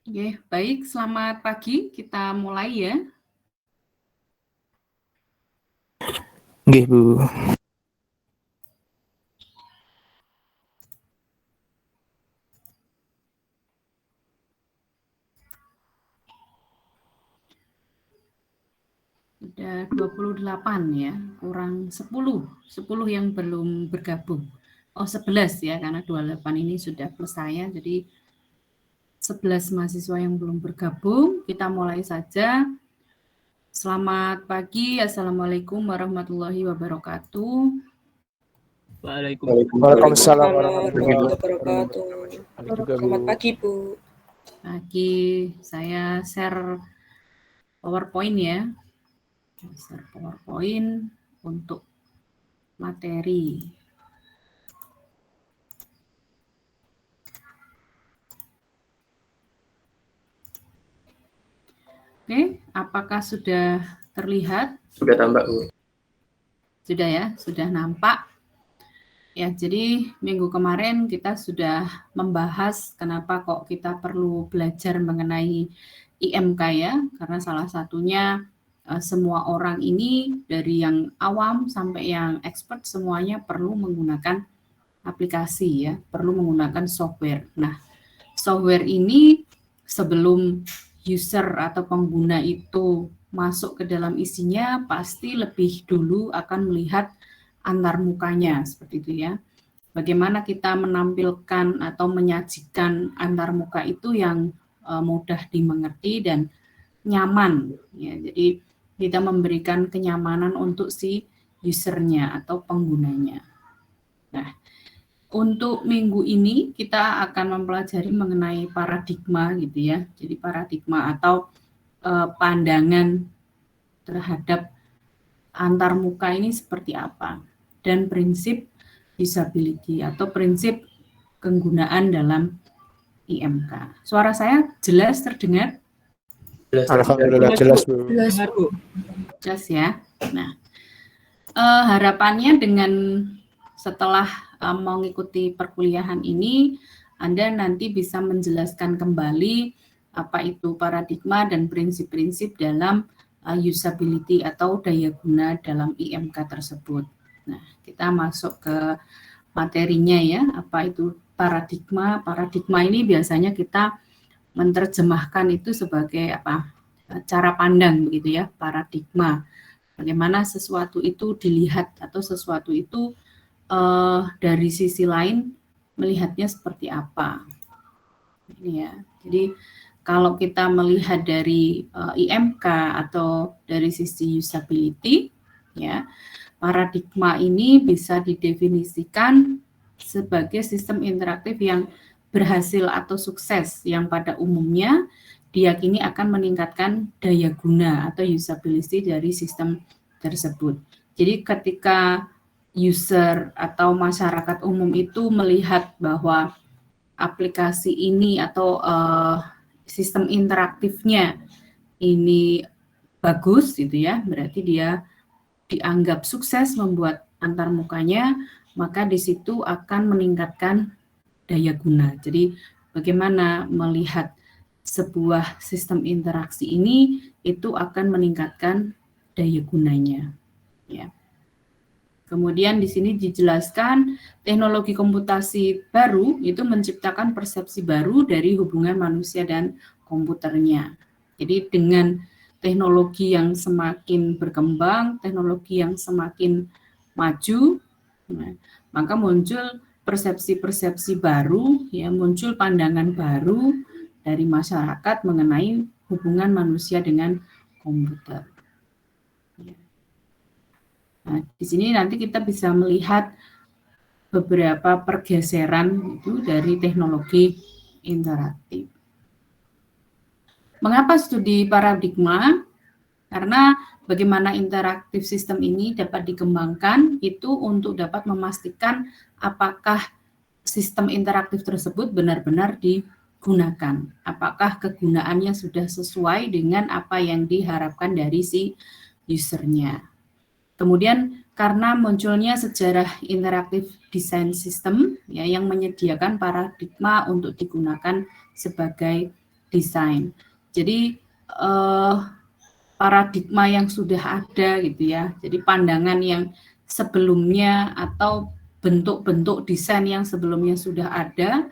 Oke, baik. Selamat pagi. Kita mulai ya. Nggih, Bu. Sudah 28 ya, kurang 10. 10 yang belum bergabung. Oh, 11 ya, karena 28 ini sudah plus saya, jadi 11 mahasiswa yang belum bergabung. Kita mulai saja. Selamat pagi. Assalamualaikum warahmatullahi wabarakatuh. Waalaikumsalam warahmatullahi wabarakatuh. Selamat pagi, Bu. Pagi, saya share PowerPoint ya. Share PowerPoint untuk materi. Oke, apakah sudah terlihat? Sudah tampak, Bu. Sudah ya, sudah nampak. Ya, jadi minggu kemarin kita sudah membahas kenapa kok kita perlu belajar mengenai IMK ya, karena salah satunya semua orang ini dari yang awam sampai yang expert semuanya perlu menggunakan aplikasi ya, perlu menggunakan software. Nah, software ini sebelum user atau pengguna itu masuk ke dalam isinya pasti lebih dulu akan melihat antar mukanya seperti itu ya. Bagaimana kita menampilkan atau menyajikan antar muka itu yang mudah dimengerti dan nyaman ya. Jadi kita memberikan kenyamanan untuk si usernya atau penggunanya. Nah, untuk minggu ini kita akan mempelajari mengenai paradigma gitu ya. Jadi paradigma atau pandangan terhadap antar muka ini seperti apa, dan prinsip usability atau prinsip penggunaan dalam IMK. Suara saya jelas terdengar? Alhamdulillah jelas, Bu. Jelas ya. Nah, harapannya dengan setelah mengikuti perkuliahan ini, Anda nanti bisa menjelaskan kembali apa itu paradigma dan prinsip-prinsip dalam usability atau daya guna dalam IMK tersebut. Nah, kita masuk ke materinya ya, apa itu paradigma. Paradigma ini biasanya kita menerjemahkan itu sebagai apa? Cara pandang begitu ya, paradigma. Bagaimana sesuatu itu dilihat atau sesuatu itu dari sisi lain melihatnya seperti apa. Ini ya. Jadi kalau kita melihat dari IMK atau dari sisi usability, ya, paradigma ini bisa didefinisikan sebagai sistem interaktif yang berhasil atau sukses yang pada umumnya diyakini akan meningkatkan daya guna atau usability dari sistem tersebut. Jadi ketika user atau masyarakat umum itu melihat bahwa aplikasi ini atau sistem interaktifnya ini bagus gitu ya, berarti dia dianggap sukses membuat antar mukanya, maka di situ akan meningkatkan daya guna. Jadi bagaimana melihat sebuah sistem interaksi ini itu akan meningkatkan daya gunanya. Ya. Kemudian di sini dijelaskan teknologi komputasi baru itu menciptakan persepsi baru dari hubungan manusia dan komputernya. Jadi dengan teknologi yang semakin berkembang, teknologi yang semakin maju, maka muncul persepsi-persepsi baru, ya, muncul pandangan baru dari masyarakat mengenai hubungan manusia dengan komputer. Nah, di sini nanti kita bisa melihat beberapa pergeseran itu dari teknologi interaktif. Mengapa studi paradigma? Karena bagaimana interaktif sistem ini dapat dikembangkan itu untuk dapat memastikan apakah sistem interaktif tersebut benar-benar digunakan. Apakah kegunaannya sudah sesuai dengan apa yang diharapkan dari si usernya. Kemudian karena munculnya sejarah interaktif desain sistem ya, yang menyediakan paradigma untuk digunakan sebagai desain. Jadi paradigma yang sudah ada gitu ya. Jadi pandangan yang sebelumnya atau bentuk-bentuk desain yang sebelumnya sudah ada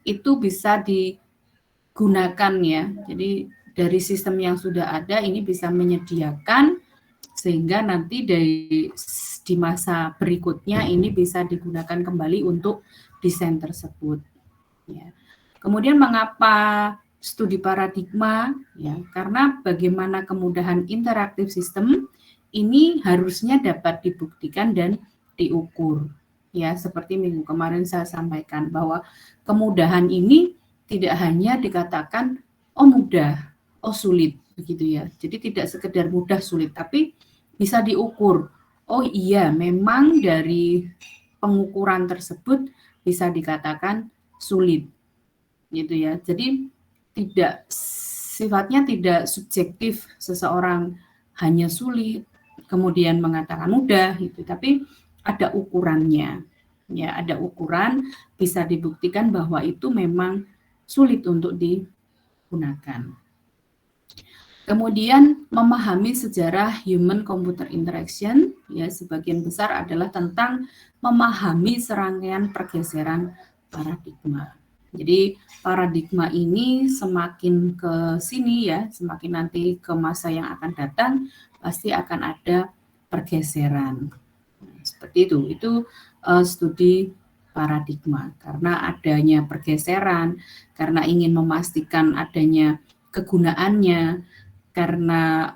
itu bisa digunakan ya. Jadi dari sistem yang sudah ada ini bisa menyediakan sehingga nanti di masa berikutnya ini bisa digunakan kembali untuk desain tersebut. Ya. Kemudian mengapa studi paradigma? Ya, karena bagaimana kemudahan interaktif sistem ini harusnya dapat dibuktikan dan diukur. Ya, seperti minggu kemarin saya sampaikan bahwa kemudahan ini tidak hanya dikatakan oh mudah, oh sulit begitu ya. Jadi tidak sekedar mudah sulit, tapi bisa diukur. Oh iya, memang dari pengukuran tersebut bisa dikatakan sulit gitu ya. Jadi sifatnya tidak subjektif seseorang hanya sulit kemudian mengatakan mudah gitu, tapi ada ukurannya. Ya, ada ukuran bisa dibuktikan bahwa itu memang sulit untuk digunakan. Kemudian memahami sejarah human computer interaction ya sebagian besar adalah tentang memahami serangkaian pergeseran paradigma. Jadi paradigma ini semakin ke sini ya, semakin nanti ke masa yang akan datang pasti akan ada pergeseran. Nah, seperti itu studi paradigma karena adanya pergeseran, karena ingin memastikan adanya kegunaannya, karena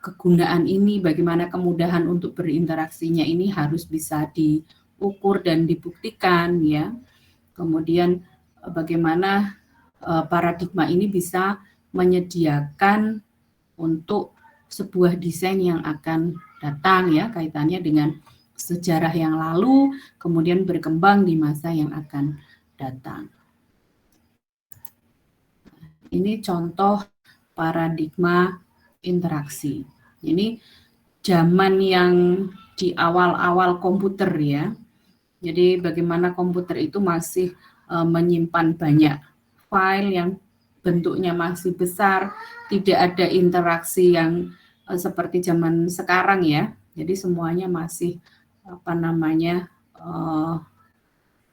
kegunaan ini bagaimana kemudahan untuk berinteraksinya ini harus bisa diukur dan dibuktikan ya. Kemudian bagaimana paradigma ini bisa menyediakan untuk sebuah desain yang akan datang ya, kaitannya dengan sejarah yang lalu kemudian berkembang di masa yang akan datang. Ini contoh paradigma interaksi. Ini zaman yang di awal-awal komputer ya. Jadi bagaimana komputer itu masih menyimpan banyak file yang bentuknya masih besar, tidak ada interaksi yang seperti zaman sekarang ya. Jadi semuanya masih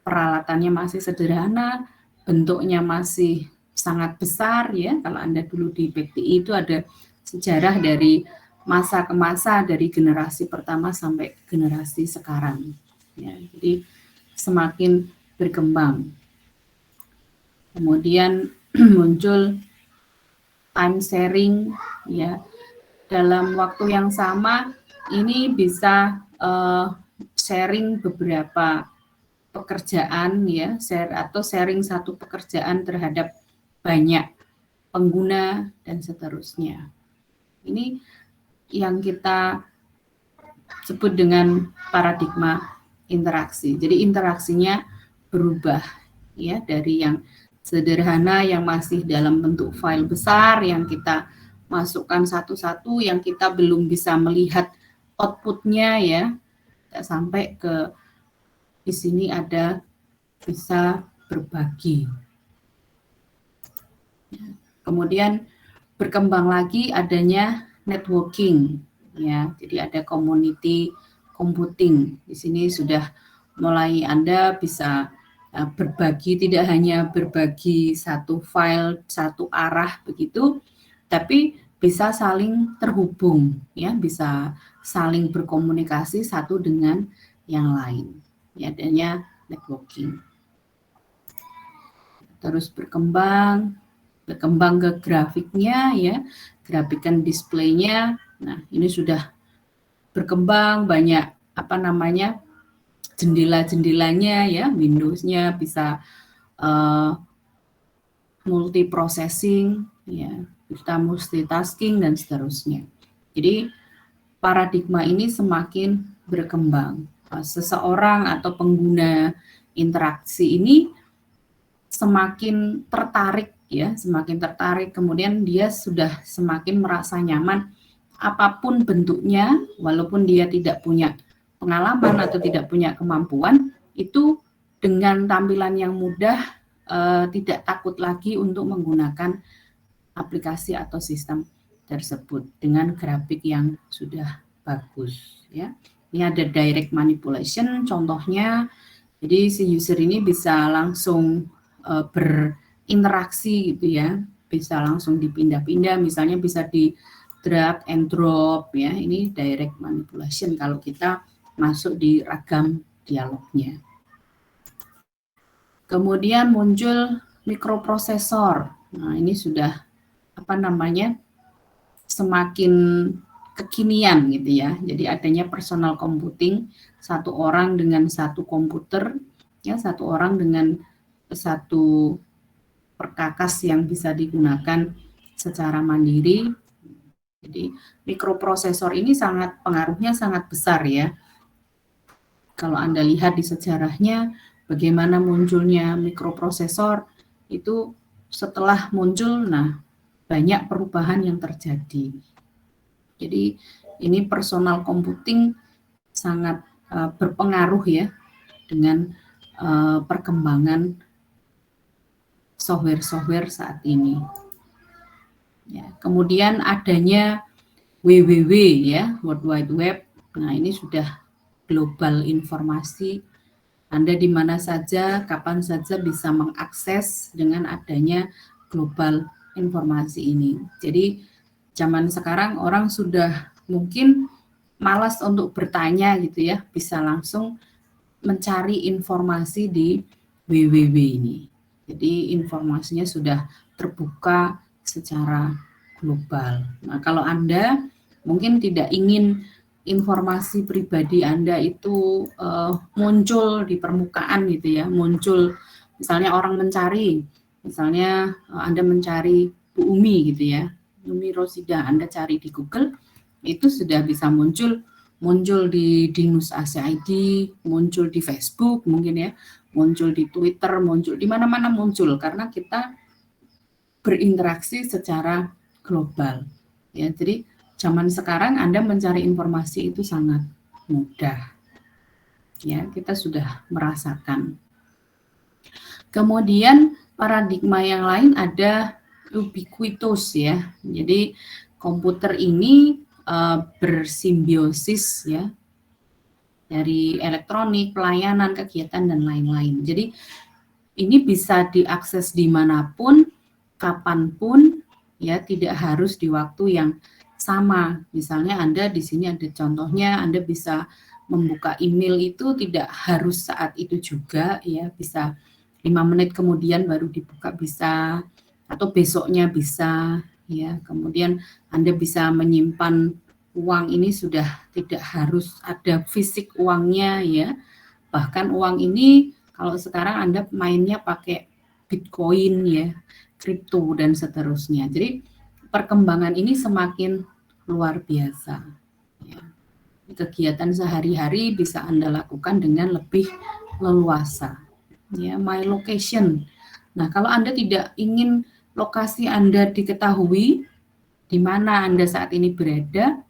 peralatannya masih sederhana, bentuknya masih sangat besar ya. Kalau Anda dulu di PTI itu ada sejarah dari masa ke masa dari generasi pertama sampai generasi sekarang. Ya, jadi semakin berkembang. Kemudian muncul time sharing ya. Dalam waktu yang sama ini bisa sharing beberapa pekerjaan ya, sharing satu pekerjaan terhadap banyak pengguna dan seterusnya. Ini yang kita sebut dengan paradigma interaksi. Jadi interaksinya berubah ya dari yang sederhana yang masih dalam bentuk file besar yang kita masukkan satu-satu yang kita belum bisa melihat outputnya ya, sampai ke di sini ada bisa berbagi. Kemudian berkembang lagi adanya networking ya. Jadi ada community computing. Di sini sudah mulai Anda bisa berbagi, tidak hanya berbagi satu file satu arah begitu, tapi bisa saling terhubung ya, bisa saling berkomunikasi satu dengan yang lain. Ya, adanya networking. Terus berkembang ke grafiknya ya, grafikan displaynya. Nah, ini sudah berkembang banyak jendela-jendelanya ya, Windows-nya bisa multiprocessing ya, bisa multitasking dan seterusnya. Jadi paradigma ini semakin berkembang. Seseorang atau pengguna interaksi ini semakin tertarik ya, semakin tertarik, kemudian dia sudah semakin merasa nyaman apapun bentuknya, walaupun dia tidak punya pengalaman atau tidak punya kemampuan, itu dengan tampilan yang mudah tidak takut lagi untuk menggunakan aplikasi atau sistem tersebut dengan grafik yang sudah bagus ya. Ini ada direct manipulation contohnya. Jadi si user ini bisa langsung berinteraksi gitu ya, bisa langsung dipindah-pindah, misalnya bisa di drag and drop ya. Ini direct manipulation kalau kita masuk di ragam dialognya. Kemudian muncul mikroprosesor. Nah, ini sudah semakin kekinian gitu ya. Jadi adanya personal computing, satu orang dengan satu komputer, ya satu orang dengan satu perkakas yang bisa digunakan secara mandiri. Jadi mikroprosesor ini pengaruhnya sangat besar ya. Kalau Anda lihat di sejarahnya bagaimana munculnya mikroprosesor itu setelah muncul, nah banyak perubahan yang terjadi. Jadi ini personal computing sangat berpengaruh ya dengan perkembangan software-software saat ini. Ya, kemudian adanya WWW ya, World Wide Web. Nah, ini sudah global informasi. Anda di mana saja, kapan saja bisa mengakses dengan adanya global informasi ini. Jadi zaman sekarang orang sudah mungkin malas untuk bertanya gitu ya, bisa langsung mencari informasi di WWW ini. Jadi informasinya sudah terbuka secara global. Nah, kalau Anda mungkin tidak ingin informasi pribadi Anda itu muncul di permukaan gitu ya, muncul misalnya orang mencari, misalnya Anda mencari Bu Umi gitu ya, Umi Rosida, Anda cari di Google, itu sudah bisa muncul di Dinus ACID, muncul di Facebook mungkin ya, muncul di Twitter, muncul di mana-mana muncul karena kita berinteraksi secara global. Ya, jadi zaman sekarang Anda mencari informasi itu sangat mudah. Ya, kita sudah merasakan. Kemudian paradigma yang lain ada ubiquitous ya. Jadi komputer ini bersimbiosis ya dari elektronik, pelayanan, kegiatan dan lain-lain. Jadi ini bisa diakses dimanapun, kapanpun, ya tidak harus di waktu yang sama. Misalnya Anda di sini ada contohnya, Anda bisa membuka email itu tidak harus saat itu juga, ya bisa 5 menit kemudian baru dibuka bisa, atau besoknya bisa, ya. Kemudian Anda bisa menyimpan uang ini sudah tidak harus ada fisik uangnya, ya. Bahkan uang ini kalau sekarang Anda mainnya pakai Bitcoin ya, kripto dan seterusnya. Jadi perkembangan ini semakin luar biasa. Ya. Kegiatan sehari-hari bisa Anda lakukan dengan lebih leluasa. Ya, my location. Nah, kalau Anda tidak ingin lokasi Anda diketahui di mana Anda saat ini berada,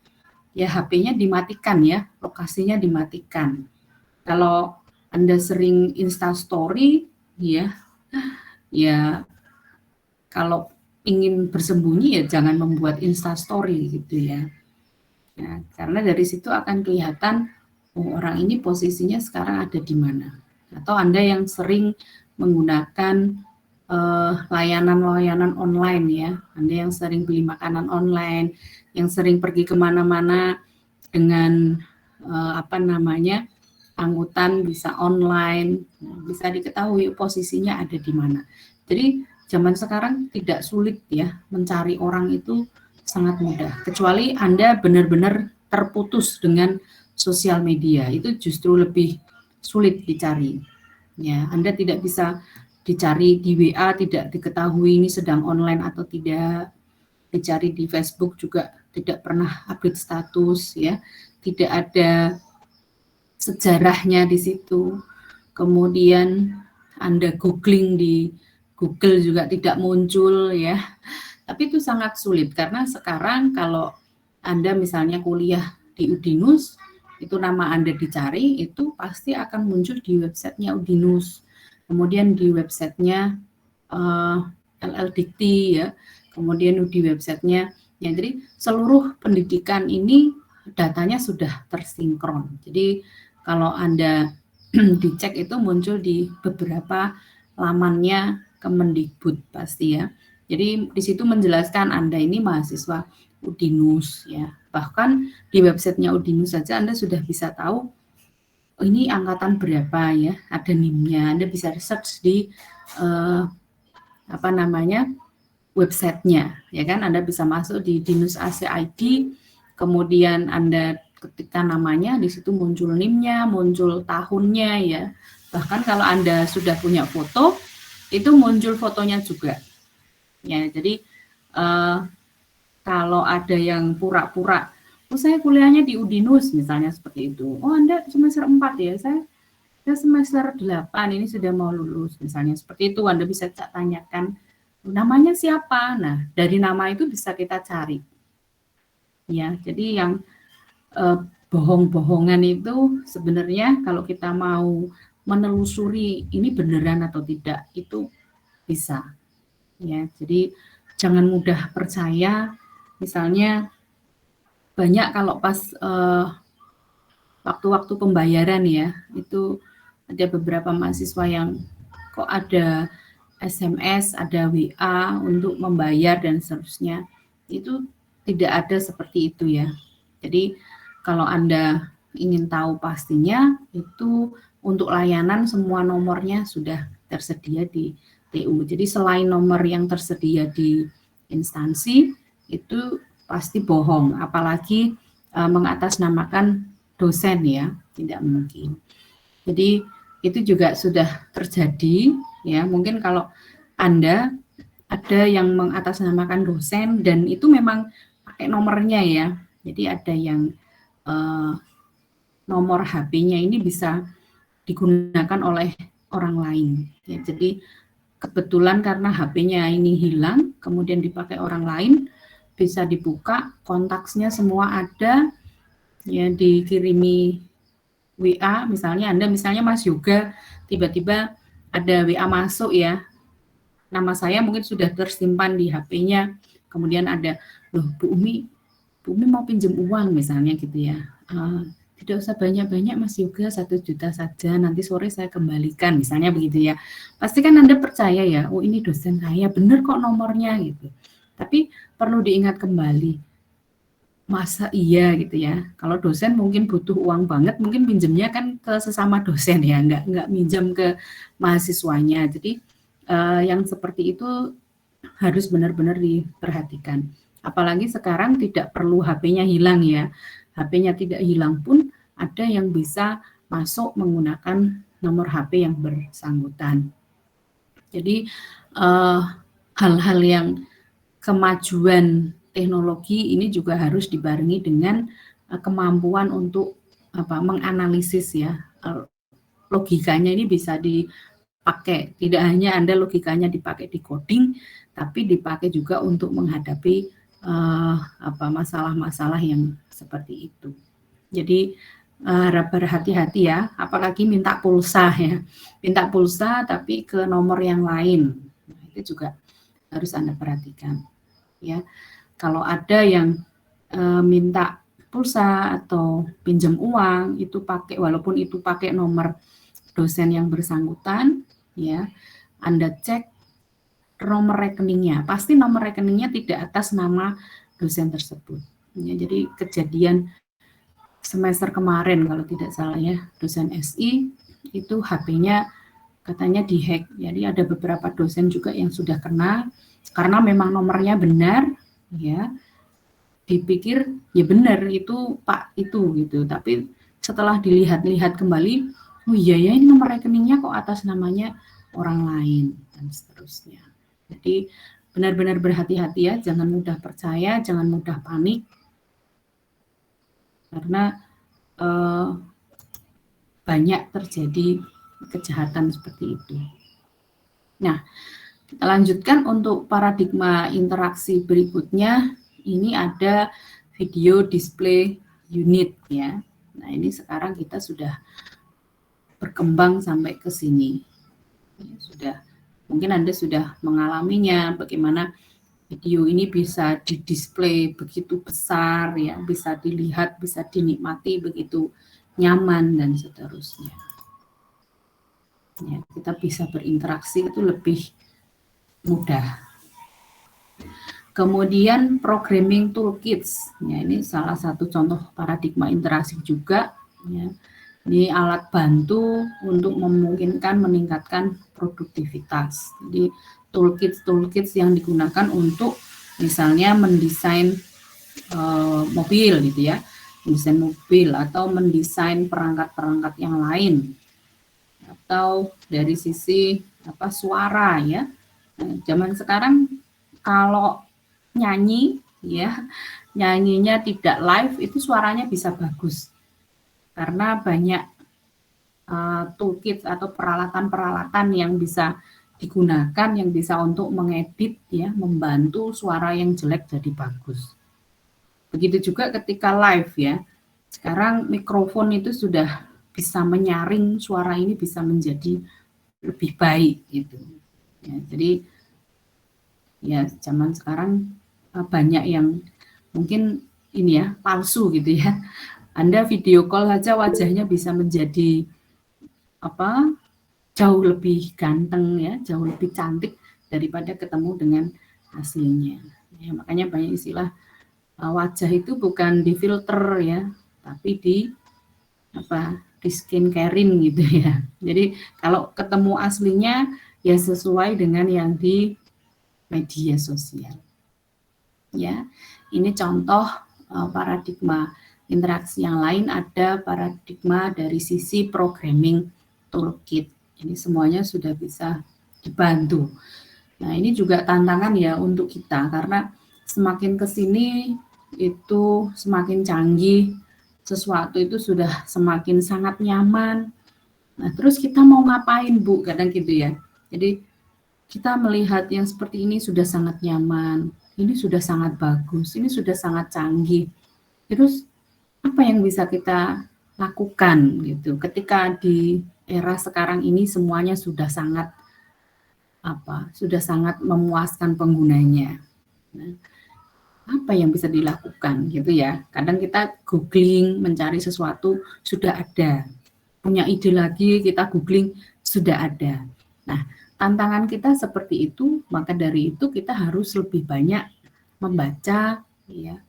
ya HP-nya dimatikan ya, lokasinya dimatikan. Kalau Anda sering Instastory, ya kalau ingin bersembunyi ya jangan membuat Instastory gitu ya. Ya, karena dari situ akan kelihatan orang ini posisinya sekarang ada di mana. Atau Anda yang sering menggunakan layanan-layanan online ya, Anda yang sering beli makanan online, yang sering pergi kemana-mana dengan angkutan bisa online, bisa diketahui posisinya ada di mana. Jadi zaman sekarang tidak sulit ya mencari orang itu sangat mudah. Kecuali Anda benar-benar terputus dengan sosial media, itu justru lebih sulit dicari. Ya, Anda tidak bisa dicari di WA, tidak diketahui ini sedang online atau tidak. Dicari di Facebook juga tidak pernah update status ya. Tidak ada sejarahnya di situ. Kemudian Anda googling di Google juga tidak muncul ya. Tapi itu sangat sulit karena sekarang kalau Anda misalnya kuliah di Udinus, itu nama Anda dicari, itu pasti akan muncul di websitenya Udinus. Kemudian di websitenya LLDikti ya. kemudian di websitenya. Ya, jadi seluruh pendidikan ini datanya sudah tersinkron. Jadi kalau Anda dicek itu muncul di beberapa lamannya Kemendikbud pasti ya. Jadi di situ menjelaskan Anda ini mahasiswa Udinus ya. Bahkan di websitenya Udinus saja Anda sudah bisa tahu oh, ini angkatan berapa ya, ada NIM-nya. Anda bisa search di websitenya, ya kan? Anda bisa masuk di Dinus AC ID, kemudian Anda ketika namanya, di situ muncul NIM-nya, muncul tahunnya ya. Bahkan kalau Anda sudah punya foto, itu muncul fotonya juga. Ya, jadi kalau ada yang pura-pura, oh saya kuliahnya di Udinus misalnya seperti itu. Oh Anda semester 4 ya, saya semester 8 ini sudah mau lulus misalnya seperti itu. Anda bisa tanyakan namanya siapa. Nah, dari nama itu bisa kita cari. Ya, jadi yang bohong-bohongan itu sebenarnya kalau kita mau menelusuri ini beneran atau tidak itu bisa. Ya, jadi jangan mudah percaya. Misalnya banyak kalau pas waktu-waktu pembayaran ya, itu ada beberapa mahasiswa yang kok ada SMS, ada WA untuk membayar dan seterusnya. Itu tidak ada seperti itu ya. Jadi kalau Anda ingin tahu pastinya, itu untuk layanan semua nomornya sudah tersedia di TU. Jadi selain nomor yang tersedia di instansi, itu pasti bohong. Apalagi mengatasnamakan dosen ya, tidak mungkin. Jadi itu juga sudah terjadi ya. Mungkin kalau Anda ada yang mengatasnamakan dosen dan itu memang pakai nomornya ya. Jadi ada yang nomor HP-nya ini bisa digunakan oleh orang lain. Ya, jadi kebetulan karena HP-nya ini hilang, kemudian dipakai orang lain, bisa dibuka, kontaknya semua ada, ya dikirimi WA, misalnya Anda misalnya Mas Yoga, tiba-tiba ada WA masuk ya, nama saya mungkin sudah tersimpan di HP-nya, kemudian ada, loh Bu Umi mau pinjam uang misalnya gitu ya, tidak usah banyak-banyak Mas Yoga, 1 juta saja, nanti sore saya kembalikan, misalnya begitu ya. Pasti kan Anda percaya ya, oh ini dosen saya, benar kok nomornya gitu. Tapi perlu diingat kembali, masa iya gitu ya. Kalau dosen mungkin butuh uang banget, mungkin pinjemnya kan ke sesama dosen ya, nggak minjam ke mahasiswanya. Jadi yang seperti itu harus benar-benar diperhatikan. Apalagi sekarang tidak perlu HP-nya hilang ya. HP-nya tidak hilang pun ada yang bisa masuk menggunakan nomor HP yang bersangkutan. Jadi hal-hal yang kemajuan teknologi ini juga harus dibarengi dengan kemampuan untuk menganalisis ya. Logikanya ini bisa dipakai, tidak hanya Anda logikanya dipakai di coding, tapi dipakai juga untuk menghadapi masalah-masalah yang seperti itu. Jadi berhati-hati ya, apalagi minta pulsa ya, minta pulsa tapi ke nomor yang lain, nah, itu juga harus Anda perhatikan ya. Kalau ada yang minta pulsa atau pinjam uang itu pakai, walaupun itu pakai nomor dosen yang bersangkutan ya, Anda cek nomor rekeningnya, pasti nomor rekeningnya tidak atas nama dosen tersebut ya. Jadi kejadian semester kemarin kalau tidak salah ya, dosen SI itu HP-nya katanya dihack. Jadi ada beberapa dosen juga yang sudah kena karena memang nomornya benar ya. Dipikir ya benar itu Pak itu gitu. Tapi setelah dilihat-lihat kembali, oh iya ya ini nomor rekeningnya kok atas namanya orang lain dan seterusnya. Jadi benar-benar berhati-hati ya, jangan mudah percaya, jangan mudah panik. Karena banyak terjadi kejahatan seperti itu. Nah, kita lanjutkan untuk paradigma interaksi berikutnya. Ini ada video display unit ya. Nah, ini sekarang kita sudah berkembang sampai ke sini. Ya, sudah, mungkin Anda sudah mengalaminya, bagaimana Video ini bisa di-display begitu besar ya, bisa dilihat, bisa dinikmati begitu nyaman dan seterusnya. Ya, kita bisa berinteraksi itu lebih mudah. Kemudian programming toolkits, ya ini salah satu contoh paradigma interaksi juga. Ya. Ini alat bantu untuk memungkinkan meningkatkan produktivitas. Jadi toolkits yang digunakan untuk misalnya mendesain mobil gitu ya, mendesain mobil atau mendesain perangkat-perangkat yang lain, atau dari sisi suara ya. Nah, zaman sekarang kalau nyanyi ya, nyanyinya tidak live itu suaranya bisa bagus karena banyak toolkit atau peralatan-peralatan yang bisa digunakan, yang bisa untuk mengedit ya, membantu suara yang jelek jadi bagus. Begitu juga ketika live ya. Sekarang mikrofon itu sudah bisa menyaring suara ini bisa menjadi lebih baik gitu. Ya, jadi ya zaman sekarang banyak yang mungkin ini ya palsu gitu ya. Anda video call saja wajahnya bisa menjadi jauh lebih ganteng ya, jauh lebih cantik daripada ketemu dengan aslinya. Ya, makanya banyak istilah wajah itu bukan di filter ya, tapi di skincarein gitu ya. Jadi kalau ketemu aslinya ya sesuai dengan yang di media sosial. Ya, ini contoh paradigma interaksi yang lain. Ada paradigma dari sisi programming toolkit. Ini semuanya sudah bisa dibantu. Nah, ini juga tantangan ya untuk kita karena semakin ke sini itu semakin canggih, sesuatu itu sudah semakin sangat nyaman. Nah, terus kita mau ngapain, Bu? Kadang gitu ya. Jadi kita melihat yang seperti ini sudah sangat nyaman, ini sudah sangat bagus, ini sudah sangat canggih. Terus apa yang bisa kita lakukan gitu ketika di era sekarang ini semuanya sudah sangat memuaskan penggunanya. Nah, apa yang bisa dilakukan gitu ya? Kadang kita googling mencari sesuatu sudah ada, punya ide lagi kita googling sudah ada. Nah, tantangan kita seperti itu, maka dari itu kita harus lebih banyak membaca ya.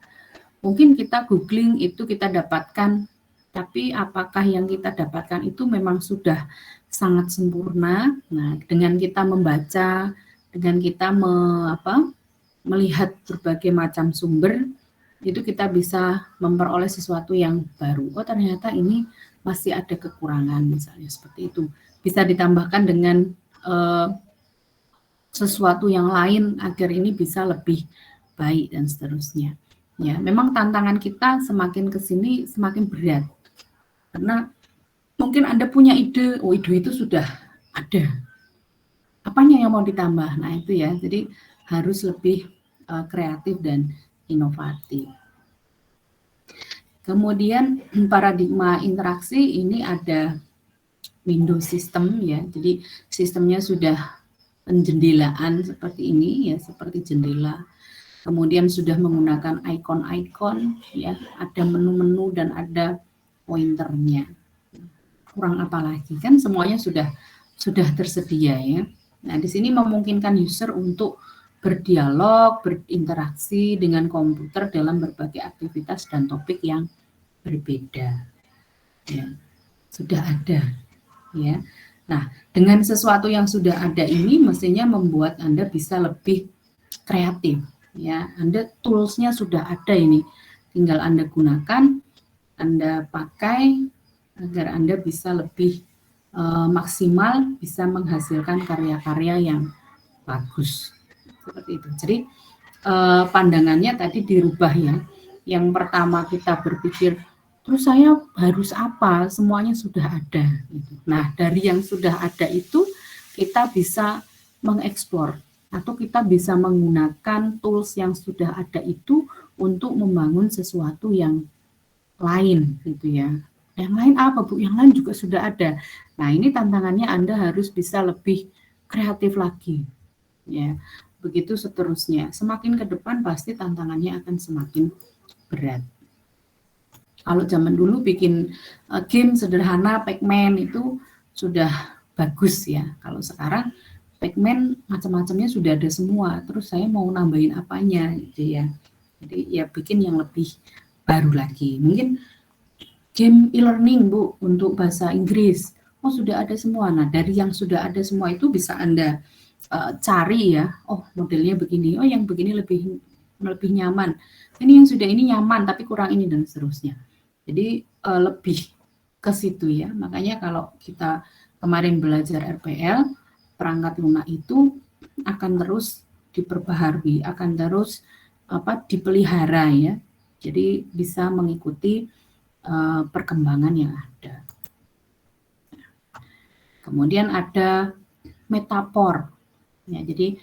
Mungkin kita googling itu kita dapatkan, tapi apakah yang kita dapatkan itu memang sudah sangat sempurna? Nah, dengan kita membaca, dengan kita melihat berbagai macam sumber, itu kita bisa memperoleh sesuatu yang baru. Oh, ternyata ini masih ada kekurangan, misalnya seperti itu. Bisa ditambahkan dengan sesuatu yang lain agar ini bisa lebih baik dan seterusnya. Ya, memang tantangan kita semakin ke sini semakin berat. Karena mungkin Anda punya ide, oh ide itu sudah ada. Apanya yang mau ditambah? Nah, itu ya. Jadi harus lebih kreatif dan inovatif. Kemudian paradigma interaksi ini ada window system ya. Jadi sistemnya sudah penjendelaan seperti ini ya, seperti jendela. Kemudian sudah menggunakan ikon-ikon ya, ada menu-menu dan ada pointernya. Kurang apa lagi? Kan semuanya sudah tersedia ya. Nah, di sini memungkinkan user untuk berdialog, berinteraksi dengan komputer dalam berbagai aktivitas dan topik yang berbeda. Ya, sudah ada ya. Nah, dengan sesuatu yang sudah ada ini mestinya membuat Anda bisa lebih kreatif ya. Anda tools-nya sudah ada ini. Tinggal Anda gunakan, Anda pakai agar Anda bisa lebih maksimal, bisa menghasilkan karya-karya yang bagus. Seperti itu. Jadi pandangannya tadi dirubah ya. Yang pertama kita berpikir terus saya harus apa? Semuanya sudah ada. Nah, dari yang sudah ada itu kita bisa mengeksplor atau kita bisa menggunakan tools yang sudah ada itu untuk membangun sesuatu yang lain gitu ya. Yang lain apa, Bu? Yang lain juga sudah ada. Nah, ini tantangannya Anda harus bisa lebih kreatif lagi. Ya. begitu seterusnya. Semakin ke depan pasti tantangannya akan semakin berat. Kalau zaman dulu bikin game sederhana, Pac-Man itu sudah bagus ya. Kalau sekarang Pac-Man macam-macamnya sudah ada semua. Terus saya mau nambahin apanya gitu ya. Jadi ya bikin yang lebih baru lagi. Mungkin game e-learning Bu untuk bahasa Inggris. Oh sudah ada semua. Nah dari yang sudah ada semua itu bisa Anda cari ya. Oh modelnya begini. Oh yang begini lebih nyaman. Ini yang sudah ini nyaman tapi kurang ini dan seterusnya. Jadi lebih ke situ ya. Makanya kalau kita kemarin belajar RPL, perangkat lunak itu akan terus diperbaharui, akan terus dipelihara ya. Jadi bisa mengikuti perkembangan yang ada. Kemudian ada metafor. Ya, jadi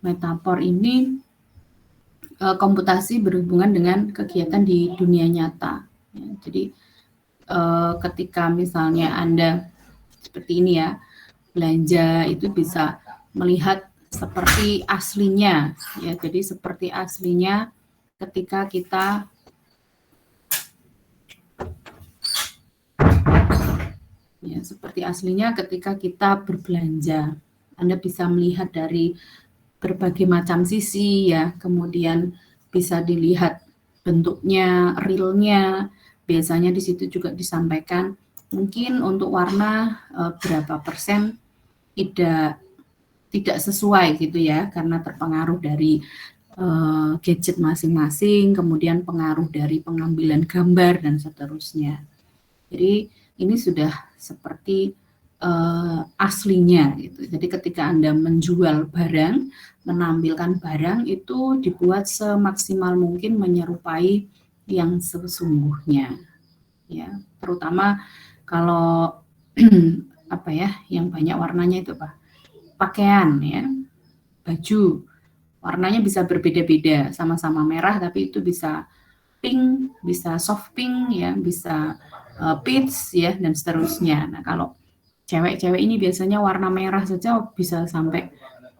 metafor ini komputasi berhubungan dengan kegiatan di dunia nyata. Ya, jadi ketika misalnya Anda seperti ini ya, belanja itu bisa melihat seperti aslinya ya. Jadi seperti aslinya ketika kita ya, seperti aslinya ketika kita berbelanja. Anda bisa melihat dari berbagai macam sisi ya, kemudian bisa dilihat bentuknya, realnya. Biasanya di situ juga disampaikan mungkin untuk warna berapa persen tidak sesuai gitu ya, karena terpengaruh dari gadget masing-masing, kemudian pengaruh dari pengambilan gambar dan seterusnya. Jadi ini sudah seperti aslinya gitu. Jadi ketika Anda menjual barang, menampilkan barang itu dibuat semaksimal mungkin menyerupai yang sesungguhnya. Ya, terutama kalau apa ya, yang banyak warnanya itu apa? Pakaian ya, baju. Warnanya bisa berbeda-beda, sama-sama merah tapi itu bisa pink, bisa soft pink ya, bisa peach ya dan seterusnya. Nah, kalau cewek-cewek ini biasanya warna merah saja bisa sampai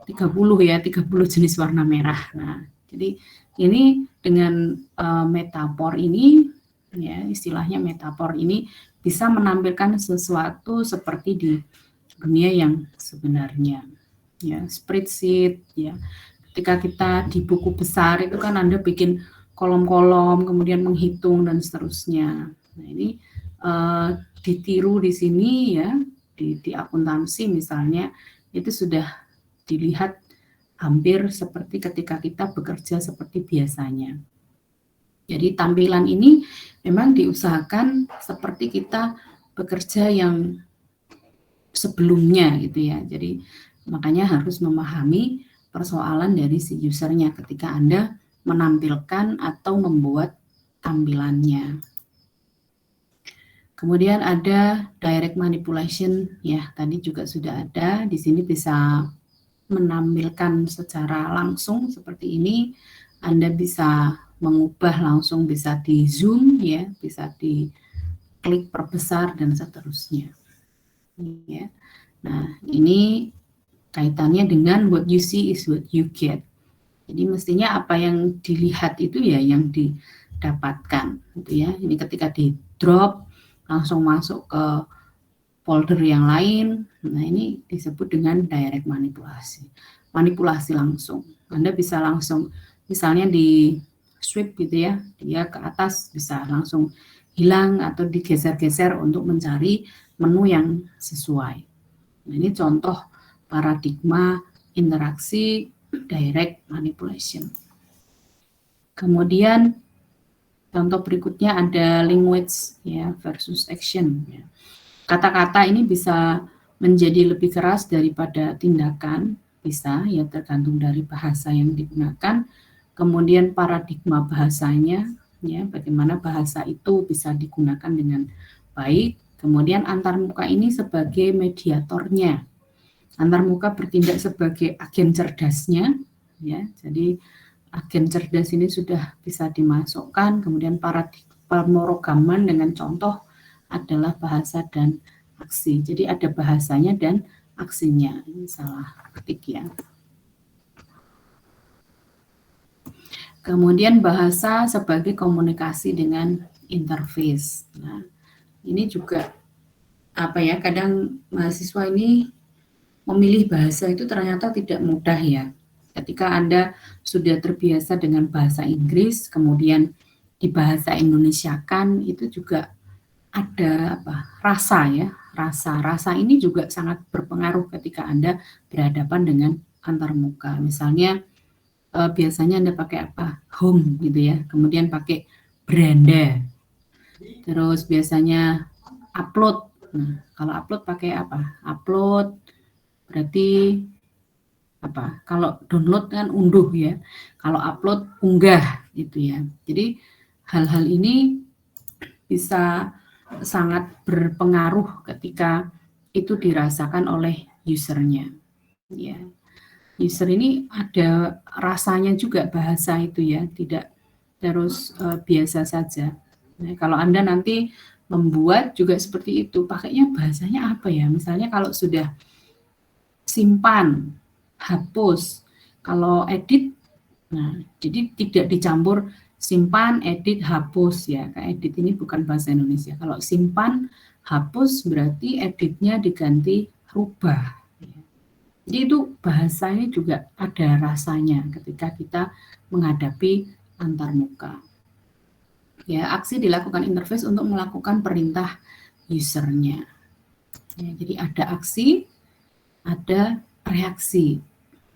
30 ya, 30 jenis warna merah. Nah, jadi ini dengan metafor ini ya, istilahnya metafor ini bisa menampilkan sesuatu seperti di dunia yang sebenarnya. Ya, spreadsheet ya. Ketika kita di buku besar itu kan Anda bikin kolom-kolom, kemudian menghitung dan seterusnya. Nah, ini ditiru di sini ya, di akuntansi misalnya, itu sudah dilihat hampir seperti ketika kita bekerja seperti biasanya. Jadi tampilan ini memang diusahakan seperti kita bekerja yang sebelumnya gitu ya. Jadi makanya harus memahami persoalan dari si usernya ketika Anda menampilkan atau membuat tampilannya. Kemudian ada direct manipulation ya, tadi juga sudah ada. Di sini bisa menampilkan secara langsung seperti ini. Anda bisa mengubah langsung, bisa di zoom ya, bisa di klik perbesar dan seterusnya. Ya. Nah, ini kaitannya dengan what you see is what you get. Jadi mestinya apa yang dilihat itu ya yang didapatkan gitu ya. Ini ketika di drop langsung masuk ke folder yang lain. Nah, ini disebut dengan direct manipulasi. Manipulasi langsung. Anda bisa langsung misalnya di sweep gitu ya, dia ke atas bisa langsung hilang atau digeser-geser untuk mencari menu yang sesuai. Nah, ini contoh paradigma interaksi direct manipulation. Kemudian contoh berikutnya ada language ya versus action. Ya. Kata-kata ini bisa menjadi lebih keras daripada tindakan, bisa ya tergantung dari bahasa yang digunakan. Kemudian paradigma bahasanya, ya bagaimana bahasa itu bisa digunakan dengan baik. Kemudian antarmuka ini sebagai mediatornya. Antarmuka bertindak sebagai agen cerdasnya, ya. Jadi agen cerdas ini sudah bisa dimasukkan. Kemudian pemrograman dengan contoh adalah bahasa dan aksi. Jadi ada bahasanya dan aksinya. Ini salah ketik ya. Kemudian bahasa sebagai komunikasi dengan interface. Nah, ini juga kadang mahasiswa ini memilih bahasa itu ternyata tidak mudah ya. Ketika Anda sudah terbiasa dengan bahasa Inggris, kemudian di bahasa Indonesiakan, itu juga ada rasa ya. Rasa ini juga sangat berpengaruh ketika Anda berhadapan dengan antarmuka. Misalnya biasanya Anda pakai home gitu ya, kemudian pakai beranda, terus biasanya upload. Nah, kalau upload pakai upload berarti kalau download kan unduh ya, kalau upload unggah gitu ya. Jadi hal-hal ini bisa sangat berpengaruh ketika itu dirasakan oleh usernya ya. User ini ada rasanya juga bahasa itu ya, tidak terus biasa saja. Nah, kalau Anda nanti membuat juga seperti itu, pakainya bahasanya apa ya? Misalnya kalau sudah simpan, hapus, kalau edit, nah jadi tidak dicampur simpan, edit, hapus ya. Edit ini bukan bahasa Indonesia. Kalau simpan, hapus berarti editnya diganti rubah. Jadi itu bahasanya juga ada rasanya ketika kita menghadapi antarmuka. Ya, aksi dilakukan interface untuk melakukan perintah usernya. Ya, jadi ada aksi, ada reaksi.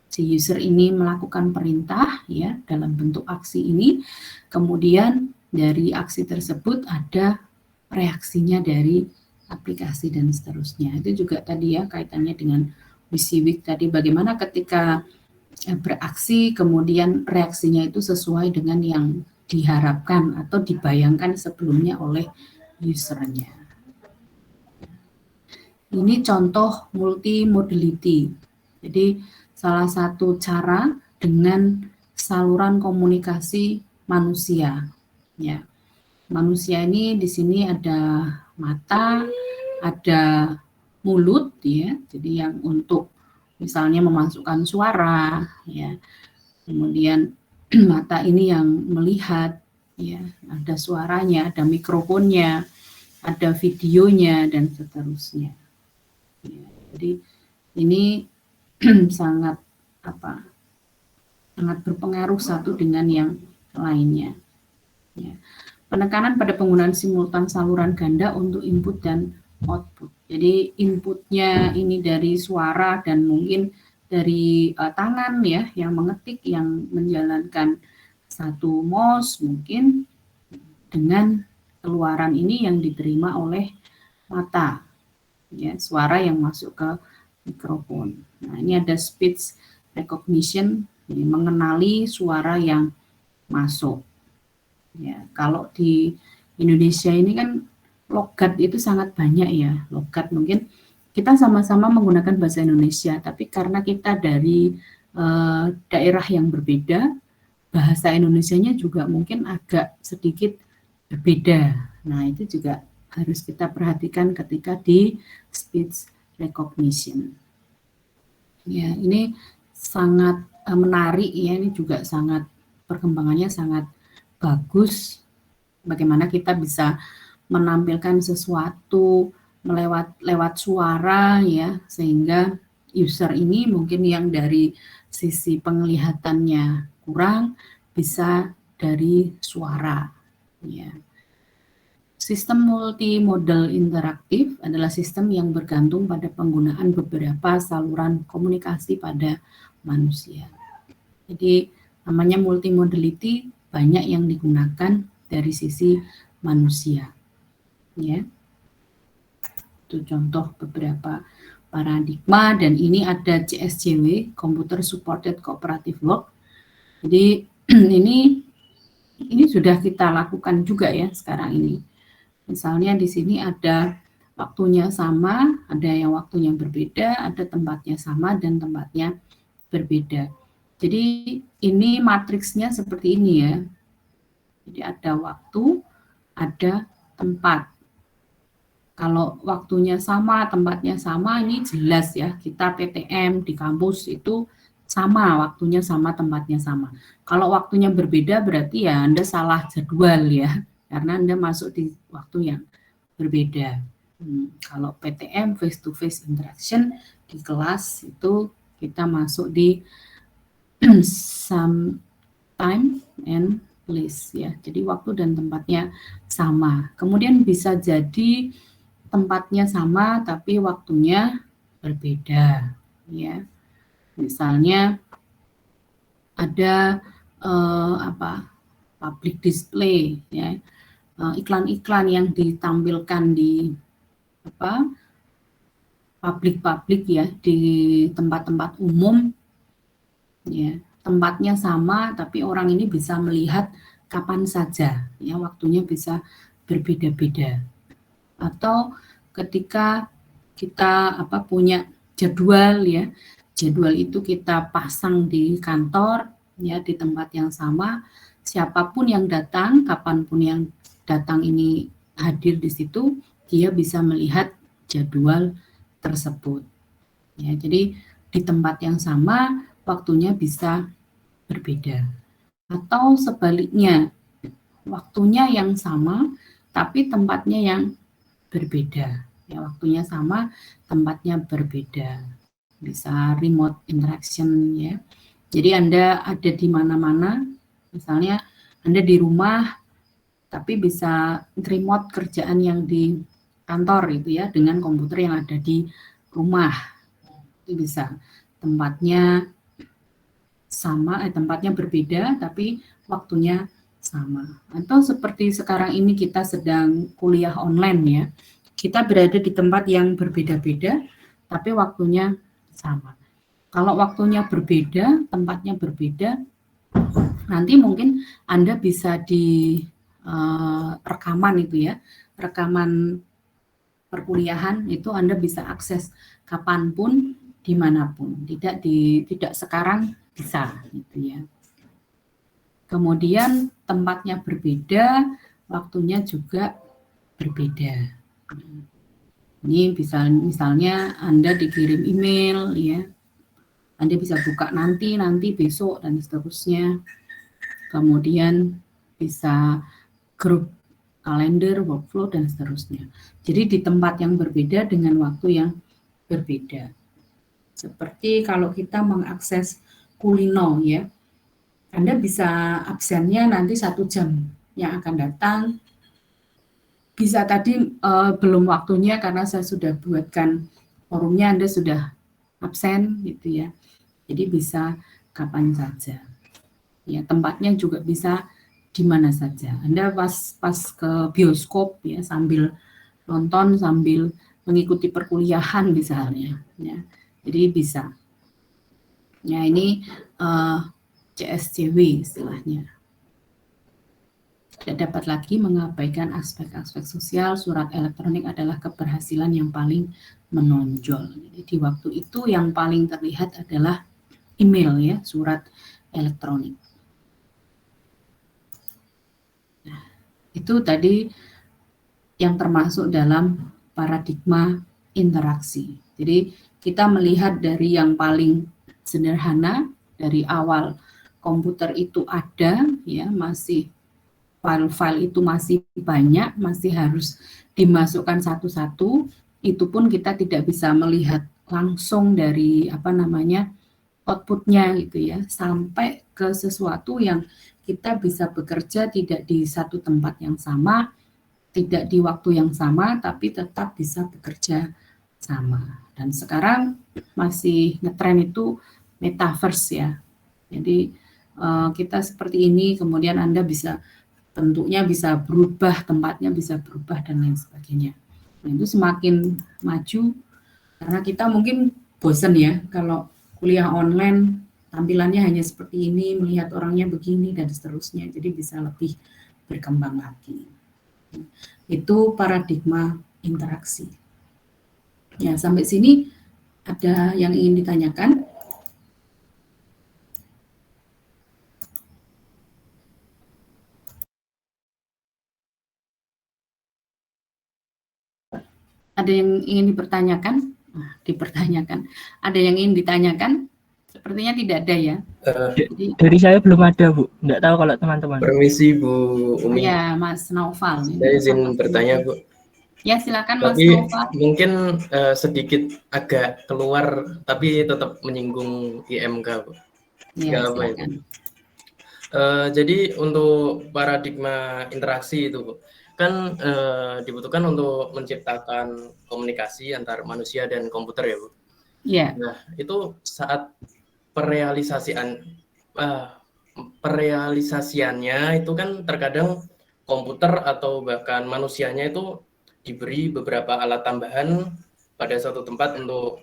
Si user ini melakukan perintah ya dalam bentuk aksi ini, kemudian dari aksi tersebut ada reaksinya dari aplikasi dan seterusnya. Itu juga tadi ya kaitannya dengan WYSIWYG tadi, bagaimana ketika beraksi kemudian reaksinya itu sesuai dengan yang diharapkan atau dibayangkan sebelumnya oleh usernya. Ini contoh multimodality. Jadi salah satu cara dengan saluran komunikasi manusia. Ya, manusia ini di sini ada mata, ada mulut ya, jadi yang untuk misalnya memasukkan suara ya, kemudian mata ini yang melihat ya, ada suaranya, ada mikrofonnya, ada videonya dan seterusnya ya, jadi ini sangat sangat berpengaruh satu dengan yang lainnya ya. Penekanan pada penggunaan simultan saluran ganda untuk input dan output. Jadi inputnya ini dari suara dan mungkin dari tangan ya yang mengetik, yang menjalankan satu mouse mungkin, dengan keluaran ini yang diterima oleh mata ya, suara yang masuk ke mikrofon. Nah, ini ada speech recognition, ini mengenali suara yang masuk. Ya, kalau di Indonesia ini kan logat itu sangat banyak ya. Logat mungkin kita sama-sama menggunakan bahasa Indonesia, tapi karena kita dari daerah yang berbeda, bahasa Indonesianya juga mungkin agak sedikit berbeda. Nah, itu juga harus kita perhatikan ketika di speech recognition. Ya, ini sangat menarik ya, ini juga sangat perkembangannya sangat bagus, bagaimana kita bisa menampilkan sesuatu lewat suara ya, sehingga user ini mungkin yang dari sisi penglihatannya kurang bisa dari suara ya. Sistem multimodal interaktif adalah sistem yang bergantung pada penggunaan beberapa saluran komunikasi pada manusia. Jadi namanya multimodality, banyak yang digunakan dari sisi manusia. Ya. Itu contoh beberapa paradigma, dan ini ada CSCW, Computer Supported Cooperative Work. Jadi ini sudah kita lakukan juga ya sekarang ini. Misalnya di sini ada waktunya sama, ada yang waktunya berbeda, ada tempatnya sama dan tempatnya berbeda. Jadi ini matriksnya seperti ini ya. Jadi ada waktu, ada tempat. Kalau waktunya sama, tempatnya sama, ini jelas ya. Kita PTM di kampus itu sama, waktunya sama, tempatnya sama. Kalau waktunya berbeda berarti ya Anda salah jadwal ya, karena Anda masuk di waktu yang berbeda. Kalau PTM, face to face interaction, di kelas itu kita masuk di some time and place ya. Jadi waktu dan tempatnya sama. Kemudian bisa jadi tempatnya sama tapi waktunya berbeda ya. Misalnya ada public display ya, iklan-iklan yang ditampilkan di publik ya, di tempat-tempat umum ya, tempatnya sama tapi orang ini bisa melihat kapan saja ya, waktunya bisa berbeda-beda. Atau ketika kita punya jadwal ya, jadwal itu kita pasang di kantor ya, di tempat yang sama, siapapun yang datang, kapanpun yang datang ini hadir di situ, dia bisa melihat jadwal tersebut ya. Jadi di tempat yang sama waktunya bisa berbeda. Atau sebaliknya, waktunya yang sama tapi tempatnya yang berbeda ya, waktunya sama, tempatnya berbeda. Bisa remote interaction ya. Jadi Anda ada di mana-mana, misalnya Anda di rumah tapi bisa remote kerjaan yang di kantor itu ya, dengan komputer yang ada di rumah. Itu bisa. Tempatnya sama, tempatnya berbeda tapi waktunya sama. Atau seperti sekarang ini kita sedang kuliah online ya, kita berada di tempat yang berbeda-beda tapi waktunya sama. Kalau waktunya berbeda, tempatnya berbeda, nanti mungkin Anda bisa di rekaman itu ya, rekaman perkuliahan itu Anda bisa akses kapanpun, dimanapun, tidak sekarang bisa gitu ya. Kemudian tempatnya berbeda, waktunya juga berbeda. Ini misalnya Anda dikirim email ya, Anda bisa buka nanti, besok dan seterusnya. Kemudian bisa grup kalender, workflow dan seterusnya. Jadi di tempat yang berbeda dengan waktu yang berbeda. Seperti kalau kita mengakses Kulino ya, Anda bisa absennya nanti 1 jam yang akan datang. Bisa tadi belum waktunya karena saya sudah buatkan forumnya, Anda sudah absen gitu ya. Jadi bisa kapan saja. Ya, tempatnya juga bisa di mana saja. Anda pas ke bioskop ya, sambil nonton, sambil mengikuti perkuliahan misalnya ya. Jadi bisa. Ya, ini CSCW istilahnya. Tidak dapat lagi mengabaikan aspek-aspek sosial, surat elektronik adalah keberhasilan yang paling menonjol. Jadi di waktu itu yang paling terlihat adalah email ya, surat elektronik. Nah, itu tadi yang termasuk dalam paradigma interaksi. Jadi kita melihat dari yang paling sederhana, dari awal komputer itu ada ya, masih file-file itu masih banyak, masih harus dimasukkan satu-satu, itu pun kita tidak bisa melihat langsung dari outputnya gitu ya, sampai ke sesuatu yang kita bisa bekerja tidak di satu tempat yang sama, tidak di waktu yang sama, tapi tetap bisa bekerja sama. Dan sekarang masih ngetren itu metaverse ya. Jadi kita seperti ini, kemudian Anda bisa bentuknya bisa berubah, tempatnya bisa berubah dan lain sebagainya. Nah, itu semakin maju karena kita mungkin bosan ya kalau kuliah online tampilannya hanya seperti ini, melihat orangnya begini dan seterusnya. Jadi bisa lebih berkembang lagi. Itu paradigma interaksi. Ya, sampai sini ada yang ingin ditanyakan? Ada yang ingin dipertanyakan? Dipertanyakan. Ada yang ingin ditanyakan? Sepertinya tidak ada ya. Jadi, Dari saya belum ada, Bu. Nggak tahu kalau teman-teman. Permisi Bu Umi. ya Mas Naufal. Saya izin bertanya Bu. Ya silakan Mas Tapi Naufal. mungkin sedikit agak keluar, tapi tetap menyinggung IMK Bu. Ya, Nggak apa silakan. itu. Jadi untuk paradigma interaksi itu Bu, kan dibutuhkan untuk menciptakan komunikasi antar manusia dan komputer ya Bu. Ya. Nah itu saat perealisasiannya itu kan terkadang komputer atau bahkan manusianya itu diberi beberapa alat tambahan pada suatu tempat untuk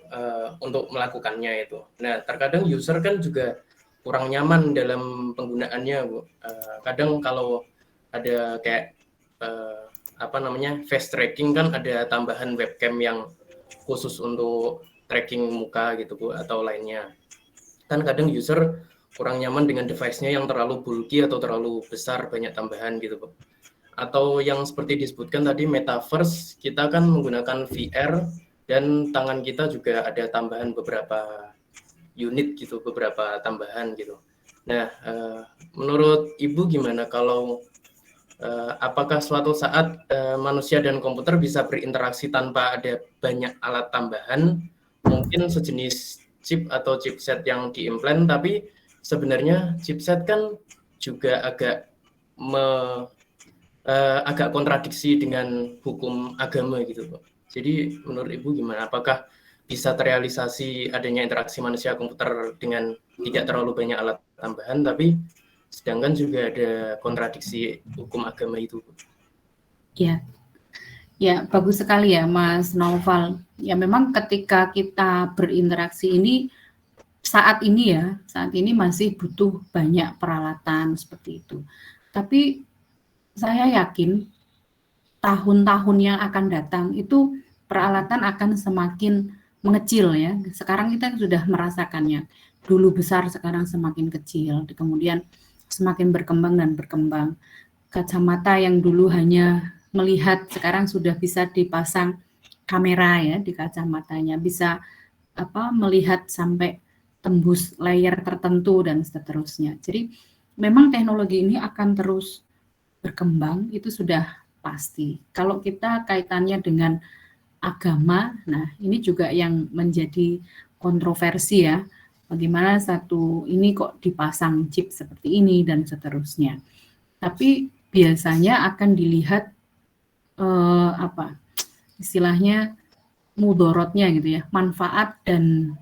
melakukannya itu. Nah terkadang user kan juga kurang nyaman dalam penggunaannya Bu. Kadang kalau ada kayak face tracking kan ada tambahan webcam yang khusus untuk tracking muka gitu Bu atau lainnya. Kan kadang user kurang nyaman dengan device-nya yang terlalu bulky atau terlalu besar, banyak tambahan gitu Bu. Atau yang seperti disebutkan tadi metaverse, kita kan menggunakan VR dan tangan kita juga ada tambahan beberapa unit gitu, beberapa tambahan gitu. Nah, menurut Ibu gimana kalau apakah suatu saat manusia dan komputer bisa berinteraksi tanpa ada banyak alat tambahan, mungkin sejenis chip atau chipset yang diimplant, tapi sebenarnya chipset kan juga agak kontradiksi dengan hukum agama gitu Pak. Jadi menurut Ibu gimana? Apakah bisa terrealisasi adanya interaksi manusia komputer dengan tidak terlalu banyak alat tambahan, tapi sedangkan juga ada kontradiksi hukum agama itu? Ya, ya bagus sekali ya Mas Naufal. Ya memang ketika kita berinteraksi ini saat ini masih butuh banyak peralatan seperti itu. Tapi saya yakin tahun-tahun yang akan datang itu peralatan akan semakin mengecil ya. Sekarang kita sudah merasakannya. Dulu besar, sekarang semakin kecil. Kemudian semakin berkembang dan berkembang. Kacamata yang dulu hanya melihat, sekarang sudah bisa dipasang kamera ya di kacamatanya. Bisa melihat sampai tembus layer tertentu dan seterusnya. Jadi memang teknologi ini akan terus berkembang, itu sudah pasti. Kalau kita kaitannya dengan agama, nah ini juga yang menjadi kontroversi ya. Bagaimana satu ini kok dipasang chip seperti ini dan seterusnya. Tapi biasanya akan dilihat istilahnya mudorotnya gitu ya, manfaat dan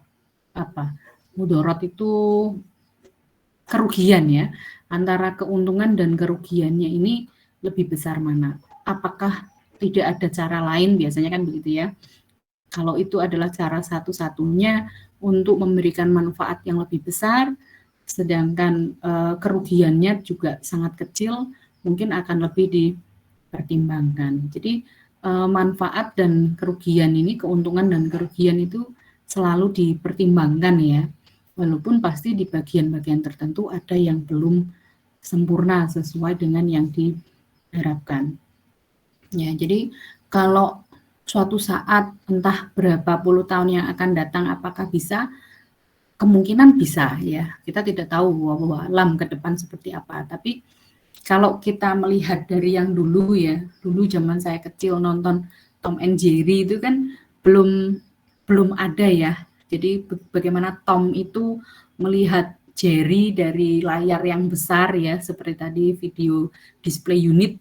mudorot itu kerugian ya, antara keuntungan dan kerugiannya ini lebih besar mana? Apakah tidak ada cara lain, biasanya kan begitu ya. Kalau itu adalah cara satu-satunya untuk memberikan manfaat yang lebih besar, sedangkan kerugiannya juga sangat kecil, mungkin akan lebih dipertimbangkan. Jadi manfaat dan kerugian ini, keuntungan dan kerugian itu selalu dipertimbangkan ya. Walaupun pasti di bagian-bagian tertentu ada yang belum sempurna sesuai dengan yang diharapkan. Ya, jadi kalau suatu saat entah berapa puluh tahun yang akan datang apakah bisa, kemungkinan bisa ya. Kita tidak tahu wallahu alam ke depan seperti apa, tapi kalau kita melihat dari yang dulu ya, dulu zaman saya kecil nonton Tom and Jerry itu kan belum ada ya. Jadi bagaimana Tom itu melihat Jerry dari layar yang besar ya, seperti tadi video display unit,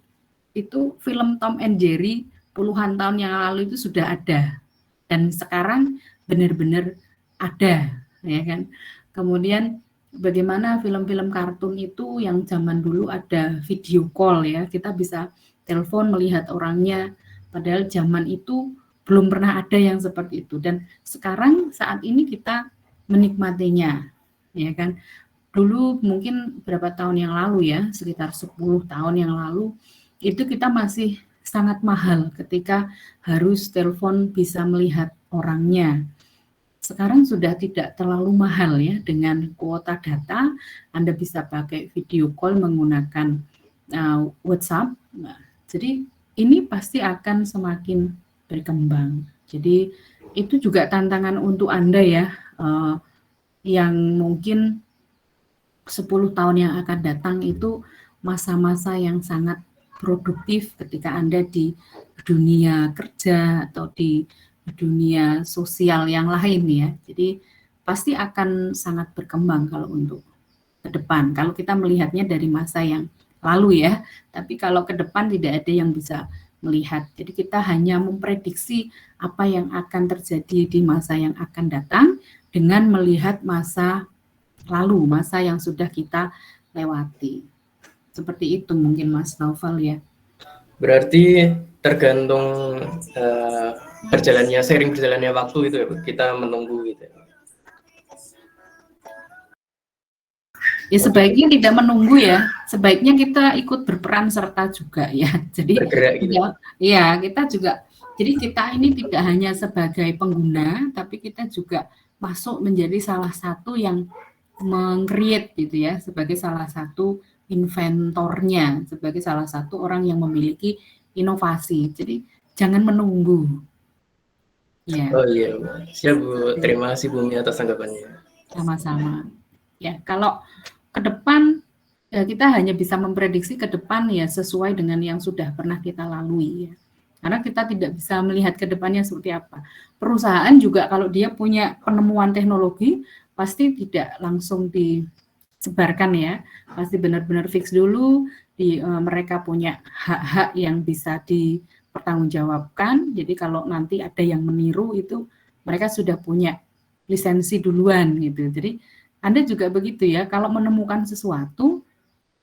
itu film Tom and Jerry puluhan tahun yang lalu itu sudah ada. Dan sekarang benar-benar ada, ya kan. Kemudian bagaimana film-film kartun itu yang zaman dulu ada video call ya, kita bisa telepon melihat orangnya, padahal zaman itu belum pernah ada yang seperti itu. Dan sekarang saat ini kita menikmatinya, ya kan. Dulu mungkin berapa tahun yang lalu ya, sekitar 10 tahun yang lalu, itu kita masih sangat mahal ketika harus telepon bisa melihat orangnya. Sekarang sudah tidak terlalu mahal ya, dengan kuota data Anda bisa pakai video call menggunakan WhatsApp. Nah, jadi ini pasti akan semakin berkembang. Jadi itu juga tantangan untuk Anda ya, yang mungkin 10 tahun yang akan datang itu masa-masa yang sangat produktif ketika Anda di dunia kerja atau di dunia sosial yang lain ya. Jadi pasti akan sangat berkembang kalau untuk ke depan. Kalau kita melihatnya dari masa yang lalu ya, tapi kalau ke depan tidak ada yang bisa melihat. Jadi kita hanya memprediksi apa yang akan terjadi di masa yang akan datang dengan melihat masa lalu, masa yang sudah kita lewati. Seperti itu mungkin Mas Naufal ya. Berarti tergantung seiring berjalannya waktu itu ya, kita menunggu gitu. Ya sebaiknya tidak menunggu ya, sebaiknya kita ikut berperan serta juga ya. Jadi bergerak gitu. Ya kita juga, jadi kita ini tidak hanya sebagai pengguna, tapi kita juga masuk menjadi salah satu yang meng-create gitu ya, sebagai salah satu inventornya, sebagai salah satu orang yang memiliki inovasi. Jadi jangan menunggu. Ya. Oh iya, siap Bu. Terima kasih Bumi atas tanggapannya. Sama-sama. Ya, kalau ke depan kita hanya bisa memprediksi ke depan ya sesuai dengan yang sudah pernah kita lalui ya. Karena kita tidak bisa melihat ke depannya seperti apa. Perusahaan juga kalau dia punya penemuan teknologi pasti tidak langsung disebarkan ya. Pasti benar-benar fix dulu, mereka punya hak-hak yang bisa dipertanggungjawabkan. Jadi kalau nanti ada yang meniru itu mereka sudah punya lisensi duluan gitu. Jadi Anda juga begitu ya, kalau menemukan sesuatu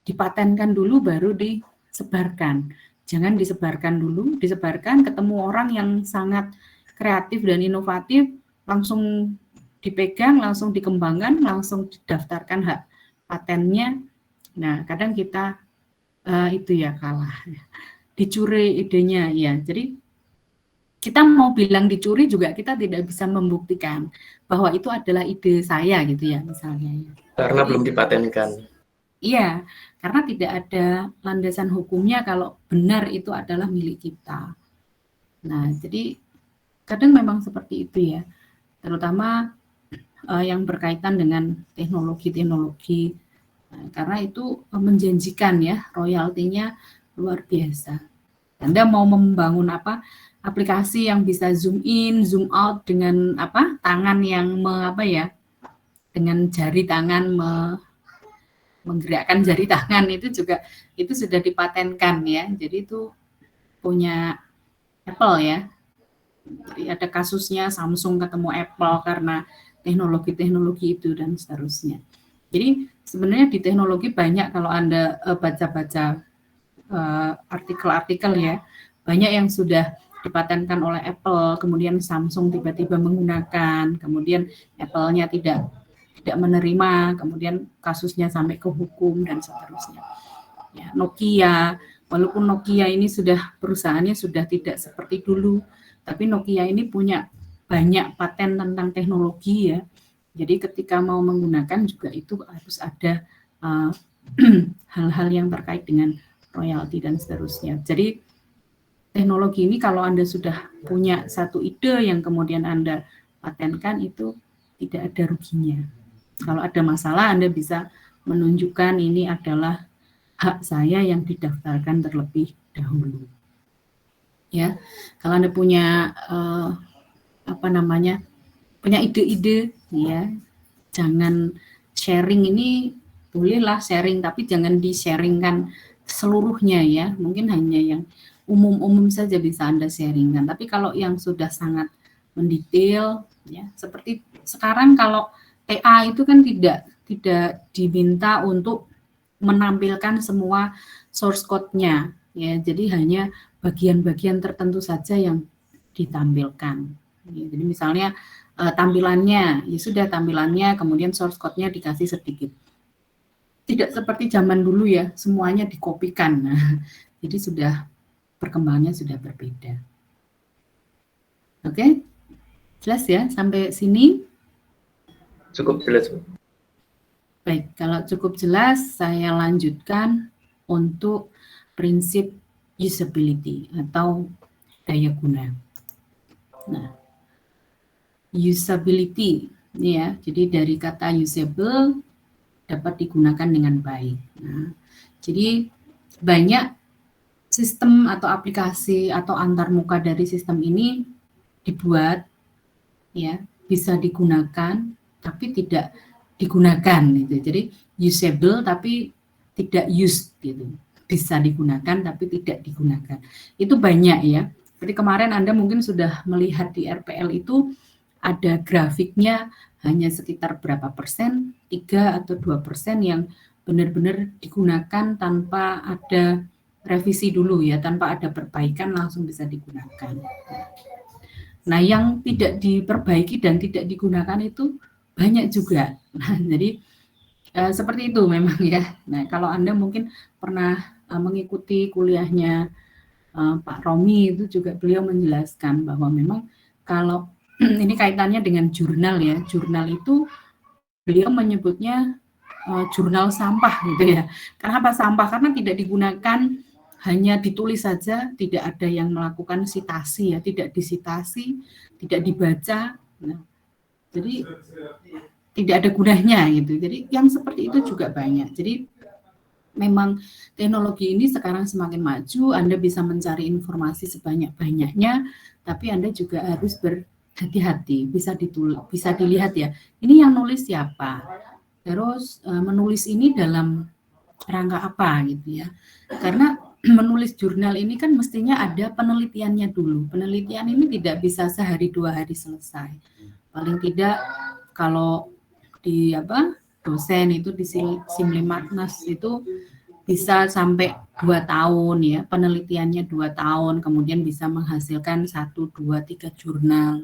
dipatenkan dulu baru disebarkan. Jangan disebarkan dulu, disebarkan ketemu orang yang sangat kreatif dan inovatif, langsung dipegang, langsung dikembangkan, langsung didaftarkan hak patennya. Nah, kadang kita itu ya kalah. Dicuri idenya ya. Jadi kita mau bilang dicuri juga kita tidak bisa membuktikan bahwa itu adalah ide saya gitu ya misalnya. Karena belum dipatenkan. Iya, karena tidak ada landasan hukumnya kalau benar itu adalah milik kita. Nah, jadi kadang memang seperti itu ya, terutama yang berkaitan dengan teknologi-teknologi, karena itu menjanjikan ya, royaltinya luar biasa. Anda mau membangun aplikasi yang bisa zoom in, zoom out dengan tangan yang dengan jari tangan menggerakkan jari tangan itu juga itu sudah dipatenkan ya. Jadi itu punya Apple ya. Jadi ada kasusnya Samsung ketemu Apple karena teknologi-teknologi itu dan seterusnya. Jadi sebenarnya di teknologi banyak kalau Anda baca-baca artikel-artikel ya, banyak yang sudah dipatenkan oleh Apple, kemudian Samsung tiba-tiba menggunakan, kemudian Apple-nya tidak menerima, kemudian kasusnya sampai ke hukum dan seterusnya. Ya, Nokia, walaupun Nokia ini perusahaannya sudah tidak seperti dulu, tapi Nokia ini punya banyak paten tentang teknologi ya. Jadi ketika mau menggunakan juga itu harus ada hal-hal yang terkait dengan royalti dan seterusnya. Jadi teknologi ini kalau Anda sudah punya satu ide yang kemudian Anda patenkan itu tidak ada ruginya. Kalau ada masalah Anda bisa menunjukkan ini adalah hak saya yang didaftarkan terlebih dahulu. Ya, kalau Anda punya punya ide-ide ya, jangan sharing ini bolehlah sharing tapi jangan di-sharingkan seluruhnya ya. Mungkin hanya yang umum-umum saja bisa Anda sharingkan. Tapi kalau yang sudah sangat mendetail ya, seperti sekarang kalau TA itu kan tidak diminta untuk menampilkan semua source code-nya ya. Jadi hanya bagian-bagian tertentu saja yang ditampilkan. Ya, jadi misalnya tampilannya, ya sudah tampilannya, kemudian source code-nya dikasih sedikit. Tidak seperti zaman dulu ya, semuanya dikopikan. Nah, jadi sudah perkembangannya sudah berbeda. Oke? Jelas ya sampai sini? Cukup jelas, Bu. Baik, kalau cukup jelas saya lanjutkan untuk prinsip usability atau daya guna. Nah, usability. Ini ya, jadi dari kata usable dapat digunakan dengan baik. Nah, jadi banyak sistem atau aplikasi atau antarmuka dari sistem ini dibuat ya, bisa digunakan tapi tidak digunakan gitu. Jadi usable tapi tidak used gitu. Bisa digunakan tapi tidak digunakan. Itu banyak ya. Seperti kemarin Anda mungkin sudah melihat di RPL itu ada grafiknya hanya sekitar berapa persen, 3 atau 2% yang benar-benar digunakan tanpa ada revisi dulu ya, tanpa ada perbaikan langsung bisa digunakan. Nah, yang tidak diperbaiki dan tidak digunakan itu banyak juga. Nah, jadi seperti itu memang ya. Nah, kalau Anda mungkin pernah mengikuti kuliahnya Pak Romi, itu juga beliau menjelaskan bahwa memang kalau ini kaitannya dengan jurnal ya. Jurnal itu beliau menyebutnya jurnal sampah gitu ya. Kenapa sampah? Karena tidak digunakan, hanya ditulis saja, tidak ada yang melakukan sitasi ya, tidak disitasi, tidak dibaca. Nah, jadi tidak ada gunanya gitu. Jadi yang seperti itu juga banyak. Jadi memang teknologi ini sekarang semakin maju, Anda bisa mencari informasi sebanyak-banyaknya, tapi Anda juga harus berhati-hati, bisa dilihat ya, ini yang nulis siapa, terus menulis ini dalam rangka apa gitu ya, karena menulis jurnal ini kan mestinya ada penelitiannya dulu, penelitian ini tidak bisa sehari 2 hari selesai, paling tidak kalau di dosen itu di Simlimaknas itu bisa sampai 2 tahun ya, penelitiannya 2 tahun, kemudian bisa menghasilkan 1, 2, 3 jurnal.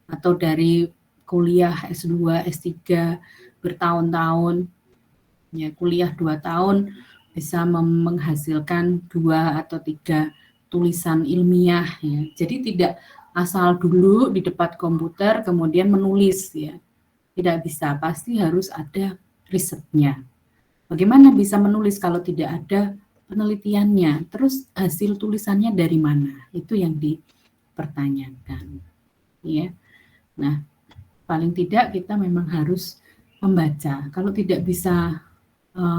Atau dari kuliah S2, S3 bertahun-tahun, ya kuliah 2 tahun bisa menghasilkan 2 atau 3 tulisan ilmiah ya. Jadi tidak asal dulu di depan komputer kemudian menulis ya. Tidak bisa, pasti harus ada risetnya. Bagaimana bisa menulis kalau tidak ada penelitiannya? Terus hasil tulisannya dari mana? Itu yang dipertanyakan. Ya. Nah, paling tidak kita memang harus membaca. Kalau tidak bisa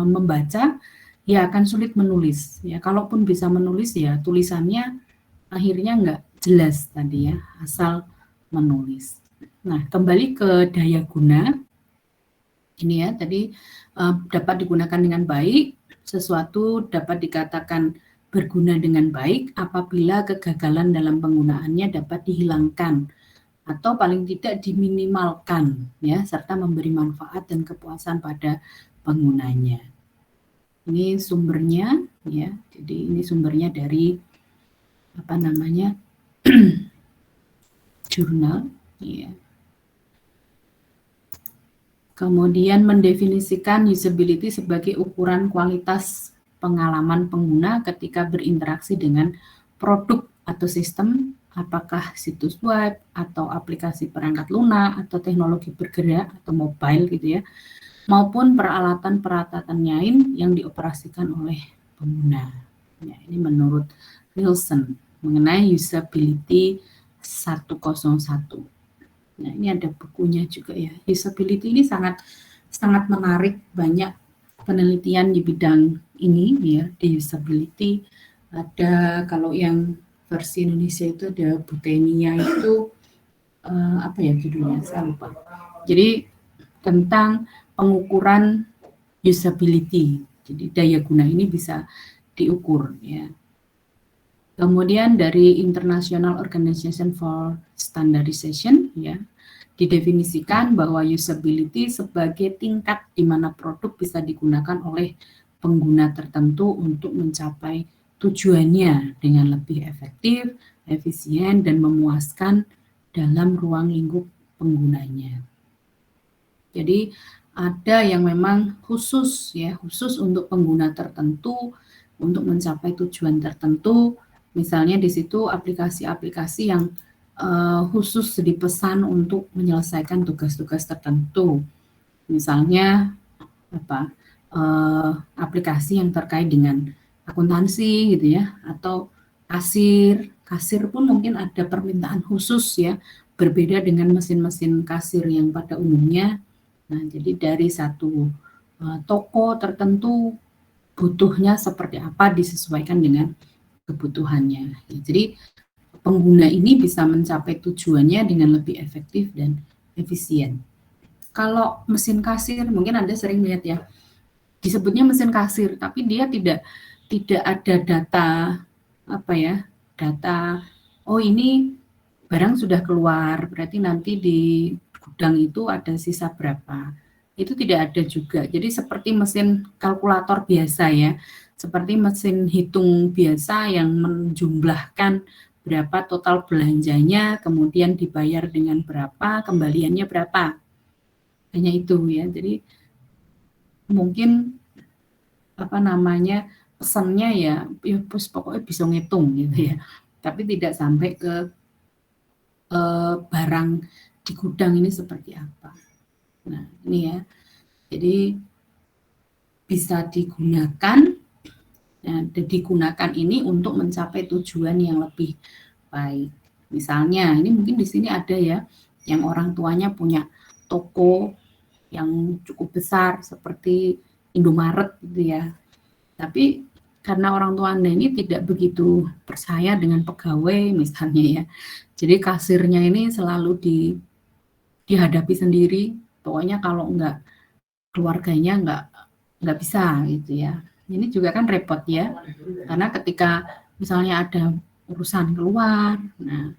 membaca, ya akan sulit menulis. Ya, kalaupun bisa menulis ya tulisannya akhirnya nggak jelas tadi ya, asal menulis. Nah, kembali ke daya guna. Ini ya, tadi dapat digunakan dengan baik, sesuatu dapat dikatakan berguna dengan baik apabila kegagalan dalam penggunaannya dapat dihilangkan atau paling tidak diminimalkan ya, serta memberi manfaat dan kepuasan pada penggunanya. Ini sumbernya ya. Jadi ini sumbernya dari jurnal ya. Kemudian mendefinisikan usability sebagai ukuran kualitas pengalaman pengguna ketika berinteraksi dengan produk atau sistem, apakah situs web atau aplikasi perangkat lunak atau teknologi bergerak atau mobile gitu ya, maupun peralatan-peralatan lain yang dioperasikan oleh pengguna. Ya, ini menurut Nielsen mengenai usability 101. Nah, ini ada bukunya juga ya. Usability ini sangat menarik, banyak penelitian di bidang ini ya, di usability. Ada kalau yang versi Indonesia itu ada Butenia itu apa ya judulnya, saya lupa. Jadi tentang pengukuran usability. Jadi daya guna ini bisa diukur ya. Kemudian dari International Organization for Standardization ya, didefinisikan bahwa usability sebagai tingkat di mana produk bisa digunakan oleh pengguna tertentu untuk mencapai tujuannya dengan lebih efektif, efisien, dan memuaskan dalam ruang lingkup penggunanya. Jadi ada yang memang khusus ya, khusus untuk pengguna tertentu untuk mencapai tujuan tertentu. Misalnya di situ aplikasi-aplikasi yang khusus dipesan untuk menyelesaikan tugas-tugas tertentu. Misalnya aplikasi yang terkait dengan akuntansi gitu ya, atau kasir pun mungkin ada permintaan khusus ya berbeda dengan mesin-mesin kasir yang pada umumnya. Nah, jadi dari satu toko tertentu butuhnya seperti apa disesuaikan dengan kebutuhannya. Ya, jadi pengguna ini bisa mencapai tujuannya dengan lebih efektif dan efisien. Kalau mesin kasir, mungkin Anda sering lihat ya, disebutnya mesin kasir, tapi dia tidak ada data data oh ini barang sudah keluar, berarti nanti di gudang itu ada sisa berapa. Itu tidak ada juga. Jadi seperti mesin kalkulator biasa ya, seperti mesin hitung biasa yang menjumlahkan berapa total belanjanya, kemudian dibayar dengan berapa, kembaliannya berapa. Hanya itu ya. Jadi mungkin pesannya ya pokoknya bisa ngitung gitu ya. Tapi tidak sampai ke barang di gudang ini seperti apa. Nah, ini ya. Jadi bisa digunakan ini untuk mencapai tujuan yang lebih baik. Misalnya, ini mungkin di sini ada ya yang orang tuanya punya toko yang cukup besar seperti Indomaret gitu ya. Tapi karena orang tua Anda ini tidak begitu percaya dengan pegawai misalnya ya. Jadi kasirnya ini selalu dihadapi sendiri. Pokoknya kalau enggak keluarganya enggak bisa gitu ya. Ini juga kan repot ya. Karena ketika misalnya ada urusan keluar, nah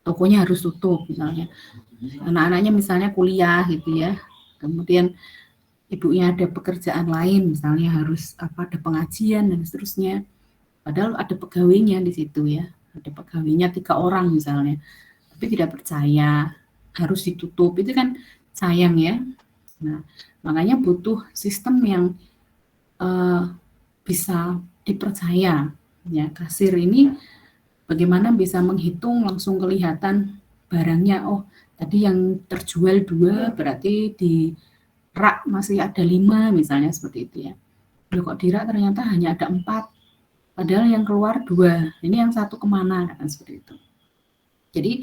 tokonya harus tutup misalnya. Anak-anaknya misalnya kuliah gitu ya. Kemudian ibunya ada pekerjaan lain, misalnya harus ada pengajian dan seterusnya. Padahal ada pegawainya di situ ya. Ada pegawainya 3 orang misalnya. Tapi tidak percaya, harus ditutup. Itu kan sayang ya. Nah, makanya butuh sistem yang bisa dipercaya. Ya, kasir ini bagaimana bisa menghitung langsung kelihatan barangnya. Oh, tadi yang terjual 2 berarti di rak masih ada 5 misalnya seperti itu ya. Loh kok di rak ternyata hanya ada 4, padahal yang keluar 2. Ini yang 1 kemana kan seperti itu. Jadi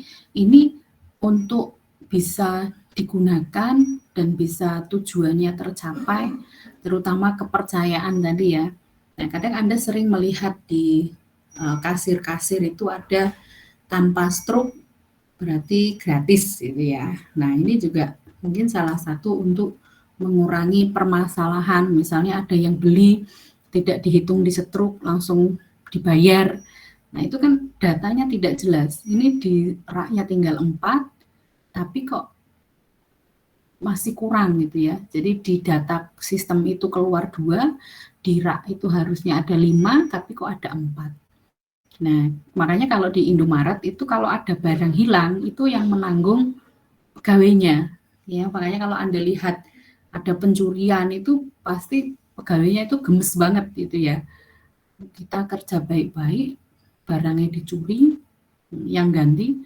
ini untuk bisa digunakan dan bisa tujuannya tercapai, terutama kepercayaan tadi ya. Nah, kadang Anda sering melihat di kasir-kasir itu ada tanpa struk berarti gratis gitu ya. Nah, ini juga mungkin salah satu untuk mengurangi permasalahan. Misalnya ada yang beli tidak dihitung di struk langsung dibayar. Nah, itu kan datanya tidak jelas. Ini di raknya tinggal 4, tapi kok masih kurang gitu ya. Jadi di data sistem itu keluar 2, di rak itu harusnya ada 5, tapi kok ada 4. Nah, makanya kalau di Indomaret itu kalau ada barang hilang, itu yang menanggung pegawainya. Ya, makanya kalau Anda lihat ada pencurian itu pasti pegawainya itu gemes banget gitu ya. Kita kerja baik-baik, barangnya dicuri, yang ganti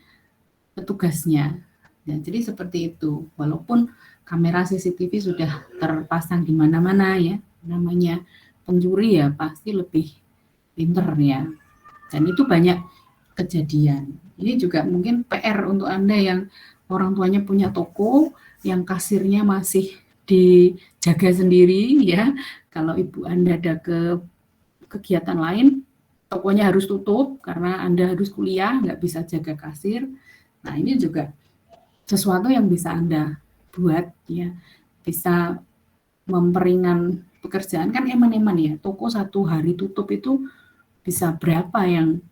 petugasnya. Ya, jadi seperti itu. Walaupun kamera CCTV sudah terpasang di mana-mana ya, namanya pencuri ya pasti lebih pinter ya. Dan itu banyak kejadian. Ini juga mungkin PR untuk Anda yang orang tuanya punya toko, yang kasirnya masih dijaga sendiri ya. Kalau ibu Anda ada kegiatan lain, tokonya harus tutup karena Anda harus kuliah, nggak bisa jaga kasir. Nah, ini juga sesuatu yang bisa Anda buat ya, bisa memperingan pekerjaan. Kan eman-eman ya, toko 1 hari tutup itu bisa berapa yang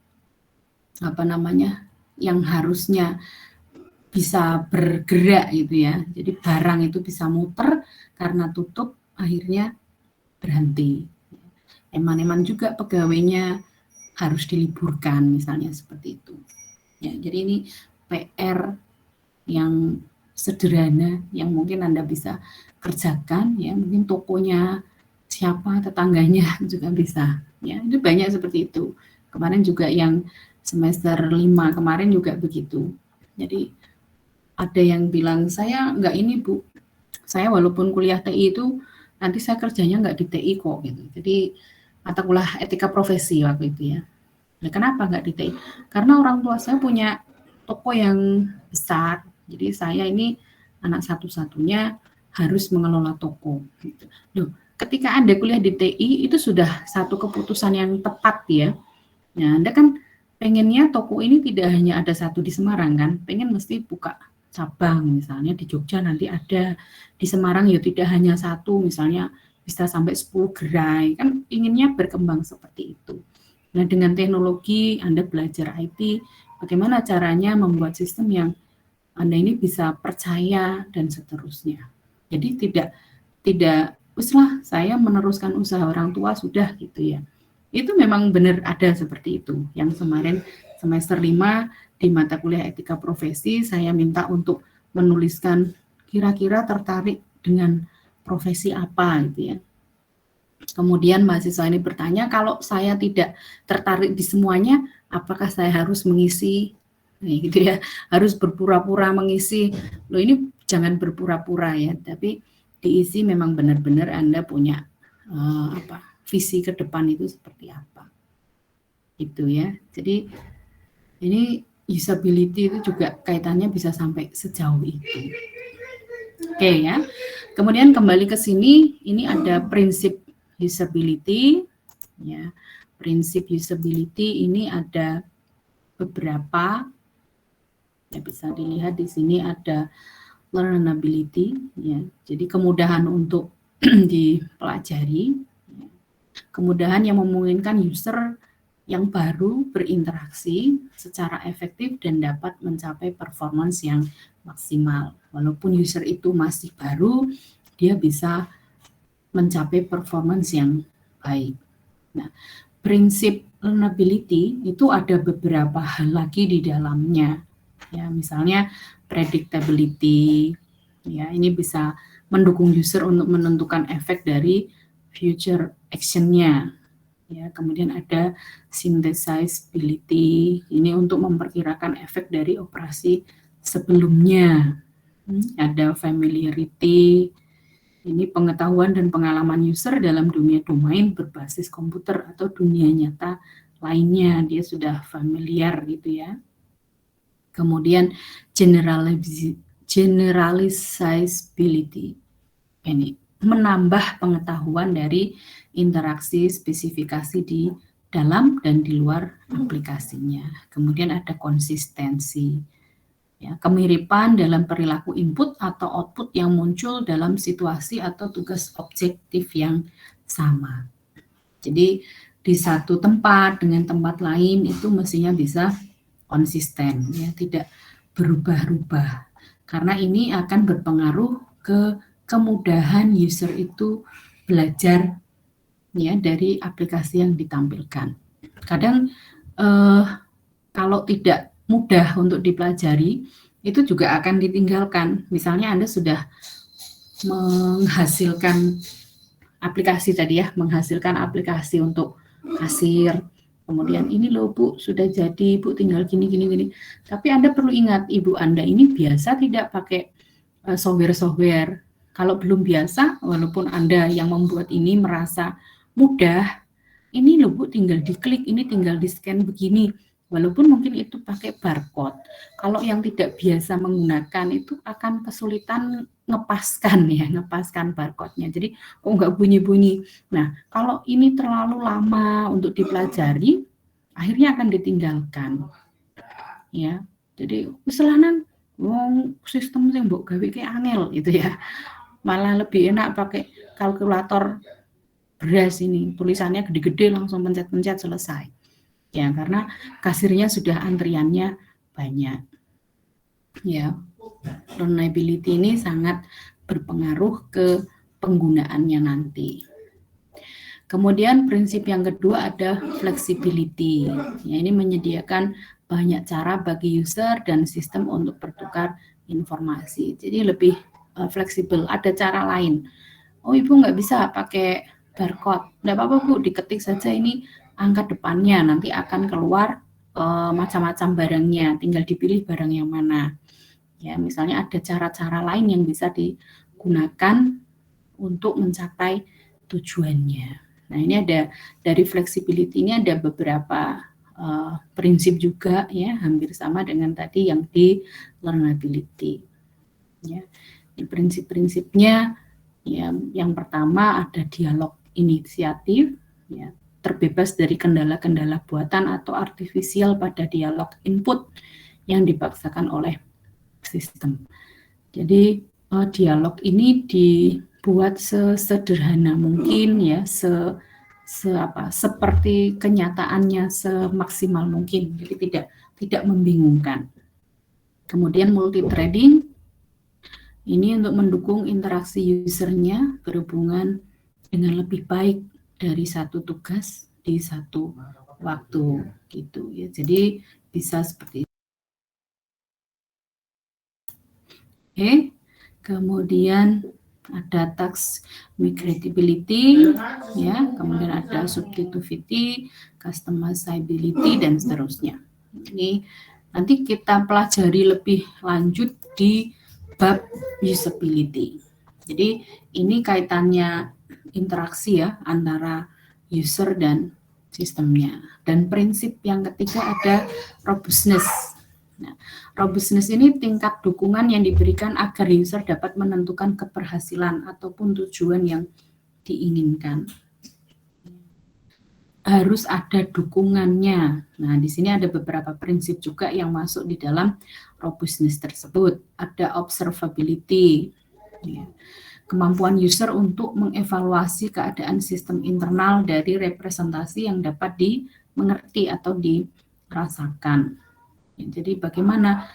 yang harusnya bisa bergerak gitu ya. Jadi barang itu bisa muter, karena tutup akhirnya berhenti. Eman-eman juga pegawainya harus diliburkan misalnya seperti itu. Ya, jadi ini PR yang sederhana yang mungkin Anda bisa kerjakan ya, mungkin tokonya siapa, tetangganya juga bisa. Ya, itu banyak seperti itu. Kemarin juga yang semester 5 kemarin juga begitu. Jadi ada yang bilang, saya enggak ini Bu, saya walaupun kuliah TI itu nanti saya kerjanya enggak di TI kok gitu. Jadi mata kuliah etika profesi waktu itu ya. Nah, kenapa enggak di TI? Karena orang tua saya punya toko yang besar. Jadi saya ini anak satu-satunya harus mengelola toko. Gitu. Loh, ketika Anda kuliah di TI itu sudah satu keputusan yang tepat ya. Nah, Anda kan pengennya toko ini tidak hanya ada satu di Semarang kan, pengen mesti buka cabang misalnya di Jogja nanti ada, di Semarang ya tidak hanya satu, misalnya bisa sampai 10 gerai, kan inginnya berkembang seperti itu. Nah, dengan teknologi Anda belajar IT, bagaimana caranya membuat sistem yang Anda ini bisa percaya dan seterusnya. Jadi tidak uslah saya meneruskan usaha orang tua sudah gitu ya. Itu memang benar ada seperti itu. Yang kemarin semester 5 di mata kuliah etika profesi saya minta untuk menuliskan kira-kira tertarik dengan profesi apa gitu ya. Kemudian mahasiswa ini bertanya, kalau saya tidak tertarik di semuanya, apakah saya harus mengisi, nah, gitu ya, harus berpura-pura mengisi. Loh, ini jangan berpura-pura ya, tapi diisi memang benar-benar Anda punya visi ke depan itu seperti apa. Itu ya. Jadi ini usability itu juga kaitannya bisa sampai sejauh itu. Oke ya. Kemudian kembali ke sini, ini ada prinsip usability ya. Prinsip usability ini ada beberapa, ya bisa dilihat di sini ada learnability ya. Jadi kemudahan untuk dipelajari, ya. Kemudahan yang memungkinkan user yang baru berinteraksi secara efektif dan dapat mencapai performance yang maksimal. Walaupun user itu masih baru, dia bisa mencapai performance yang baik. Nah, prinsip learnability itu ada beberapa hal lagi di dalamnya. Ya, misalnya predictability. Ya, ini bisa mendukung user untuk menentukan efek dari future action-nya. Ya, kemudian ada synthesizability. Ini untuk memperkirakan efek dari operasi sebelumnya. Ada familiarity. Ini pengetahuan dan pengalaman user dalam dunia domain berbasis komputer atau dunia nyata lainnya. Dia sudah familiar gitu ya. Kemudian generalizability. Ini menambah pengetahuan dari interaksi spesifikasi di dalam dan di luar aplikasinya. Kemudian ada konsistensi. Ya, kemiripan dalam perilaku input atau output yang muncul dalam situasi atau tugas objektif yang sama. Jadi di satu tempat dengan tempat lain itu mestinya bisa konsisten, ya, tidak berubah-ubah. Karena ini akan berpengaruh ke kemudahan user itu belajar ya dari aplikasi yang ditampilkan. Kadang kalau tidak mudah untuk dipelajari, itu juga akan ditinggalkan. Misalnya Anda sudah menghasilkan aplikasi tadi ya, menghasilkan aplikasi untuk kasir. Kemudian ini loh Bu, sudah jadi Bu, tinggal gini. Tapi Anda perlu ingat, Ibu Anda ini biasa tidak pakai software-software. Kalau belum biasa, walaupun Anda yang membuat ini merasa mudah, ini loh Bu, tinggal diklik, ini tinggal di-scan begini. Walaupun mungkin itu pakai barcode. Kalau yang tidak biasa menggunakan itu akan kesulitan ngepaskan barcode-nya. Jadi kok nggak bunyi-bunyi. Nah, kalau ini terlalu lama untuk dipelajari, akhirnya akan ditinggalkan. Ya, jadi kesalahan sistem yang mbok gawe kayak angel gitu ya. Malah lebih enak pakai kalkulator beras ini, tulisannya gede-gede langsung pencet-pencet selesai. Ya, karena kasirnya sudah antriannya banyak. Ya, learnability ini sangat berpengaruh ke penggunaannya nanti. Kemudian prinsip yang kedua ada flexibility. Ya, ini menyediakan banyak cara bagi user dan sistem untuk bertukar informasi. Jadi lebih fleksibel. Ada cara lain. Oh, Ibu nggak bisa pakai barcode. Nggak apa-apa Bu, diketik saja ini angka depannya, nanti akan keluar macam-macam barangnya, tinggal dipilih barang yang mana. Ya, misalnya ada cara-cara lain yang bisa digunakan untuk mencapai tujuannya. Nah, ini ada dari flexibility ini ada beberapa prinsip juga ya, hampir sama dengan tadi yang di learnability. Ya, di prinsip-prinsipnya ya, yang pertama ada dialog inisiatif, ya, terbebas dari kendala-kendala buatan atau artifisial pada dialog input yang dipaksakan oleh sistem. Jadi dialog ini dibuat sesederhana mungkin ya, seperti kenyataannya semaksimal mungkin, jadi tidak membingungkan. Kemudian multithreading ini untuk mendukung interaksi usernya berhubungan dengan lebih baik dari satu tugas di satu waktu gitu ya. Jadi bisa seperti itu. Oke. Kemudian ada task migratability ya, kemudian ada subjectivity, customizability dan seterusnya. Ini nanti kita pelajari lebih lanjut di bab usability. Jadi ini kaitannya interaksi ya antara user dan sistemnya. Dan prinsip yang ketiga ada robustness. Nah, robustness ini tingkat dukungan yang diberikan agar user dapat menentukan keberhasilan ataupun tujuan yang diinginkan. Harus ada dukungannya. Nah, di sini ada beberapa prinsip juga yang masuk di dalam robustness tersebut. Ada observability, ya, kemampuan user untuk mengevaluasi keadaan sistem internal dari representasi yang dapat dimengerti atau dirasakan. Ya, jadi bagaimana,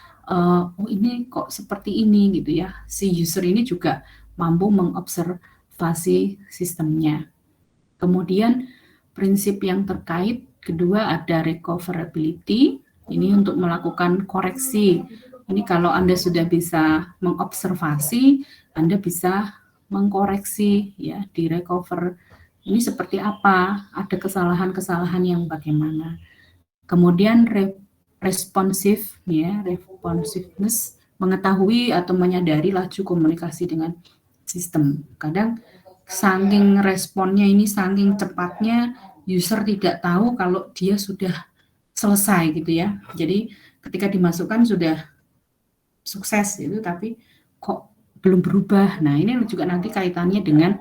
ini kok seperti ini gitu ya. Si user ini juga mampu mengobservasi sistemnya. Kemudian prinsip yang terkait kedua ada recoverability, ini untuk melakukan koreksi. Ini kalau Anda sudah bisa mengobservasi, Anda bisa mengkoreksi ya, di recover. Ini seperti apa? Ada kesalahan-kesalahan yang bagaimana. Kemudian responsif ya, responsiveness, mengetahui atau menyadari laju komunikasi dengan sistem. Kadang saking responnya ini, saking cepatnya, user tidak tahu kalau dia sudah selesai gitu ya. Jadi ketika dimasukkan sudah sukses itu, tapi kok belum berubah. Nah, ini juga nanti kaitannya dengan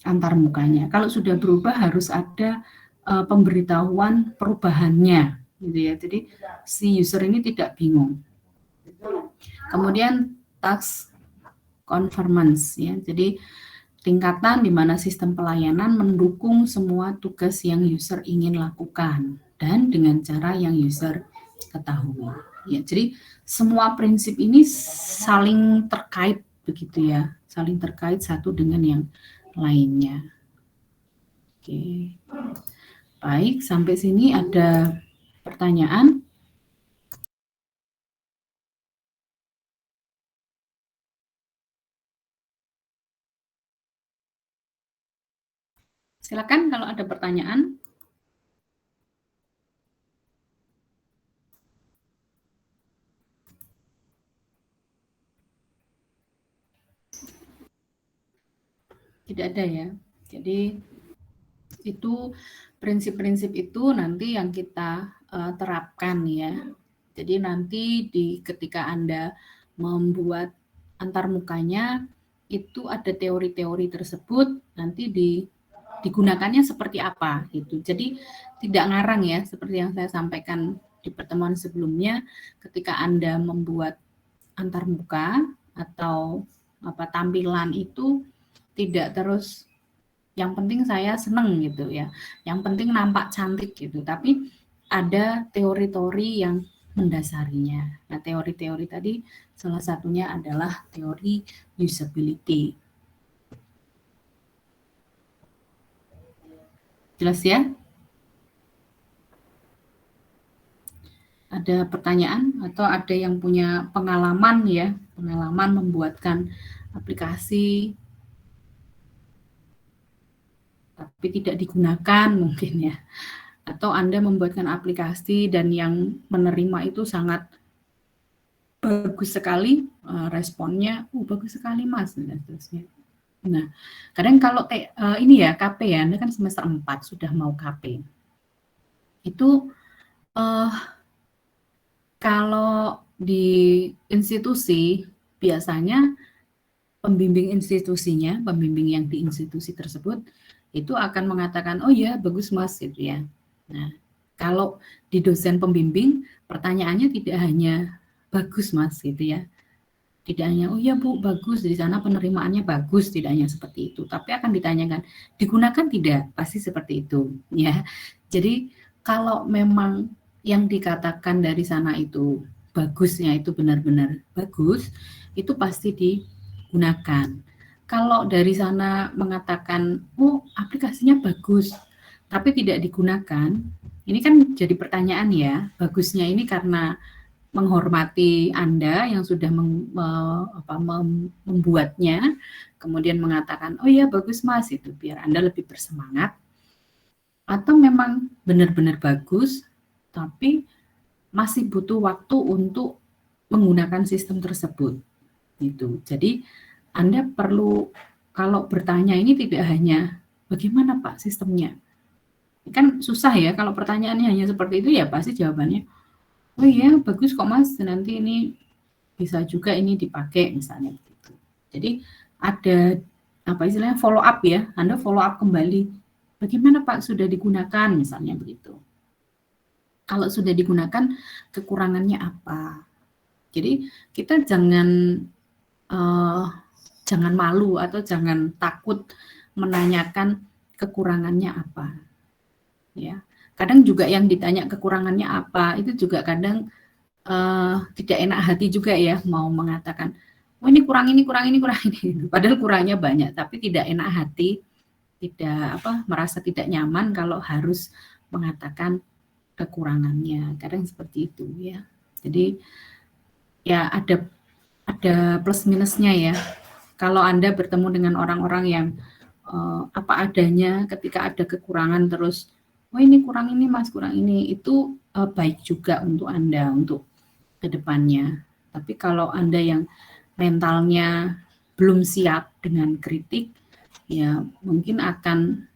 antarmukanya. Kalau sudah berubah harus ada pemberitahuan perubahannya gitu ya. Jadi si user ini tidak bingung. Kemudian task conformance ya. Jadi tingkatan di mana sistem pelayanan mendukung semua tugas yang user ingin lakukan dan dengan cara yang user ketahui. Ya, jadi semua prinsip ini saling terkait begitu ya, saling terkait satu dengan yang lainnya. Oke. Baik, sampai sini ada pertanyaan? Silakan kalau ada pertanyaan. Tidak ada ya. Jadi itu prinsip-prinsip itu nanti yang kita terapkan ya. Jadi nanti ketika Anda membuat antarmukanya itu ada teori-teori tersebut, nanti digunakannya seperti apa gitu. Jadi tidak ngarang ya, seperti yang saya sampaikan di pertemuan sebelumnya, ketika Anda membuat antarmuka atau tampilan itu tidak terus yang penting saya seneng gitu ya, yang penting nampak cantik gitu, tapi ada teori-teori yang mendasarinya. Nah, teori-teori tadi salah satunya adalah teori usability. Jelas ya? Ada pertanyaan atau ada yang punya pengalaman ya, pengalaman membuatkan aplikasi tapi tidak digunakan mungkin ya, atau Anda membuatkan aplikasi dan yang menerima itu sangat bagus sekali, responnya bagus sekali Mas dan seterusnya. Nah, kadang kalau ini ya KP ya, Anda kan semester 4 sudah mau KP. Itu Kalau di institusi biasanya pembimbing institusinya, pembimbing yang di institusi tersebut itu akan mengatakan, oh ya bagus mas gitu ya. Nah, kalau di dosen pembimbing pertanyaannya tidak hanya bagus mas gitu ya, tidak hanya oh ya bu bagus di sana penerimaannya bagus, tidak hanya seperti itu, tapi akan ditanyakan digunakan tidak, pasti seperti itu ya. Jadi kalau memang yang dikatakan dari sana itu bagusnya itu benar-benar bagus, itu pasti digunakan. Kalau dari sana mengatakan oh aplikasinya bagus tapi tidak digunakan, ini kan jadi pertanyaan ya, bagusnya ini karena menghormati Anda yang sudah membuatnya, kemudian mengatakan, oh ya bagus mas, itu biar Anda lebih bersemangat, atau memang benar-benar bagus, tapi masih butuh waktu untuk menggunakan sistem tersebut. Gitu. Jadi Anda perlu, kalau bertanya ini tidak hanya bagaimana Pak sistemnya, kan susah ya kalau pertanyaannya hanya seperti itu ya pasti jawabannya oh iya bagus kok mas, nanti ini bisa juga ini dipakai misalnya begitu. Jadi ada apa istilahnya follow up ya, Anda follow up kembali. Bagaimana Pak sudah digunakan misalnya begitu. Kalau sudah digunakan kekurangannya apa? Jadi kita jangan malu atau jangan takut menanyakan kekurangannya apa. Ya. Kadang juga yang ditanya kekurangannya apa, itu juga kadang tidak enak hati juga ya, mau mengatakan, oh ini kurang ini. Padahal kurangnya banyak, tapi tidak enak hati, tidak merasa tidak nyaman kalau harus mengatakan kekurangannya. Kadang seperti itu ya. Jadi ya ada plus minusnya ya. Kalau Anda bertemu dengan orang-orang yang apa adanya, ketika ada kekurangan terus oh ini kurang ini mas, kurang ini, itu baik juga untuk Anda untuk kedepannya. Tapi kalau Anda yang mentalnya belum siap dengan kritik, ya mungkin akan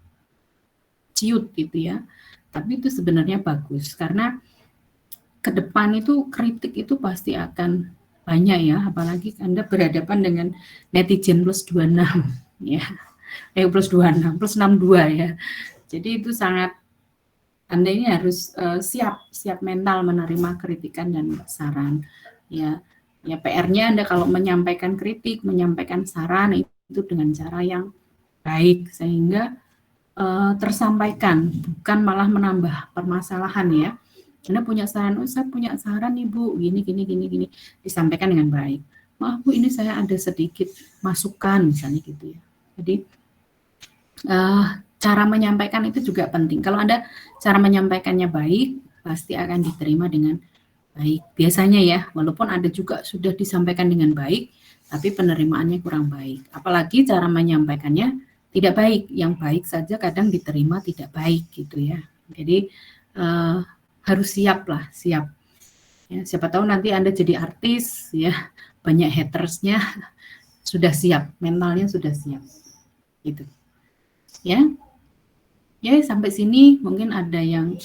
ciut gitu ya. Tapi itu sebenarnya bagus, karena ke depan itu kritik itu pasti akan banyak ya, apalagi Anda berhadapan dengan netizen plus 26 ya. Plus 26, plus 62 ya. Jadi itu sangat Anda ini harus siap mental menerima kritikan dan saran. Ya PR-nya Anda kalau menyampaikan kritik, menyampaikan saran itu dengan cara yang baik sehingga tersampaikan, bukan malah menambah permasalahan ya. Anda punya saran, oh saya punya saran nih Bu, gini, disampaikan dengan baik. Maaf Bu, ini saya ada sedikit masukan misalnya gitu ya. Jadi cara menyampaikan itu juga penting. Kalau Anda cara menyampaikannya baik, pasti akan diterima dengan baik. Biasanya ya, walaupun ada juga sudah disampaikan dengan baik, tapi penerimaannya kurang baik. Apalagi cara menyampaikannya tidak baik. Yang baik saja kadang diterima tidak baik gitu ya. Jadi harus siap. Ya, siapa tahu nanti Anda jadi artis ya, banyak hatersnya, sudah siap, mentalnya sudah siap. Gitu. Ya sampai sini mungkin ada yang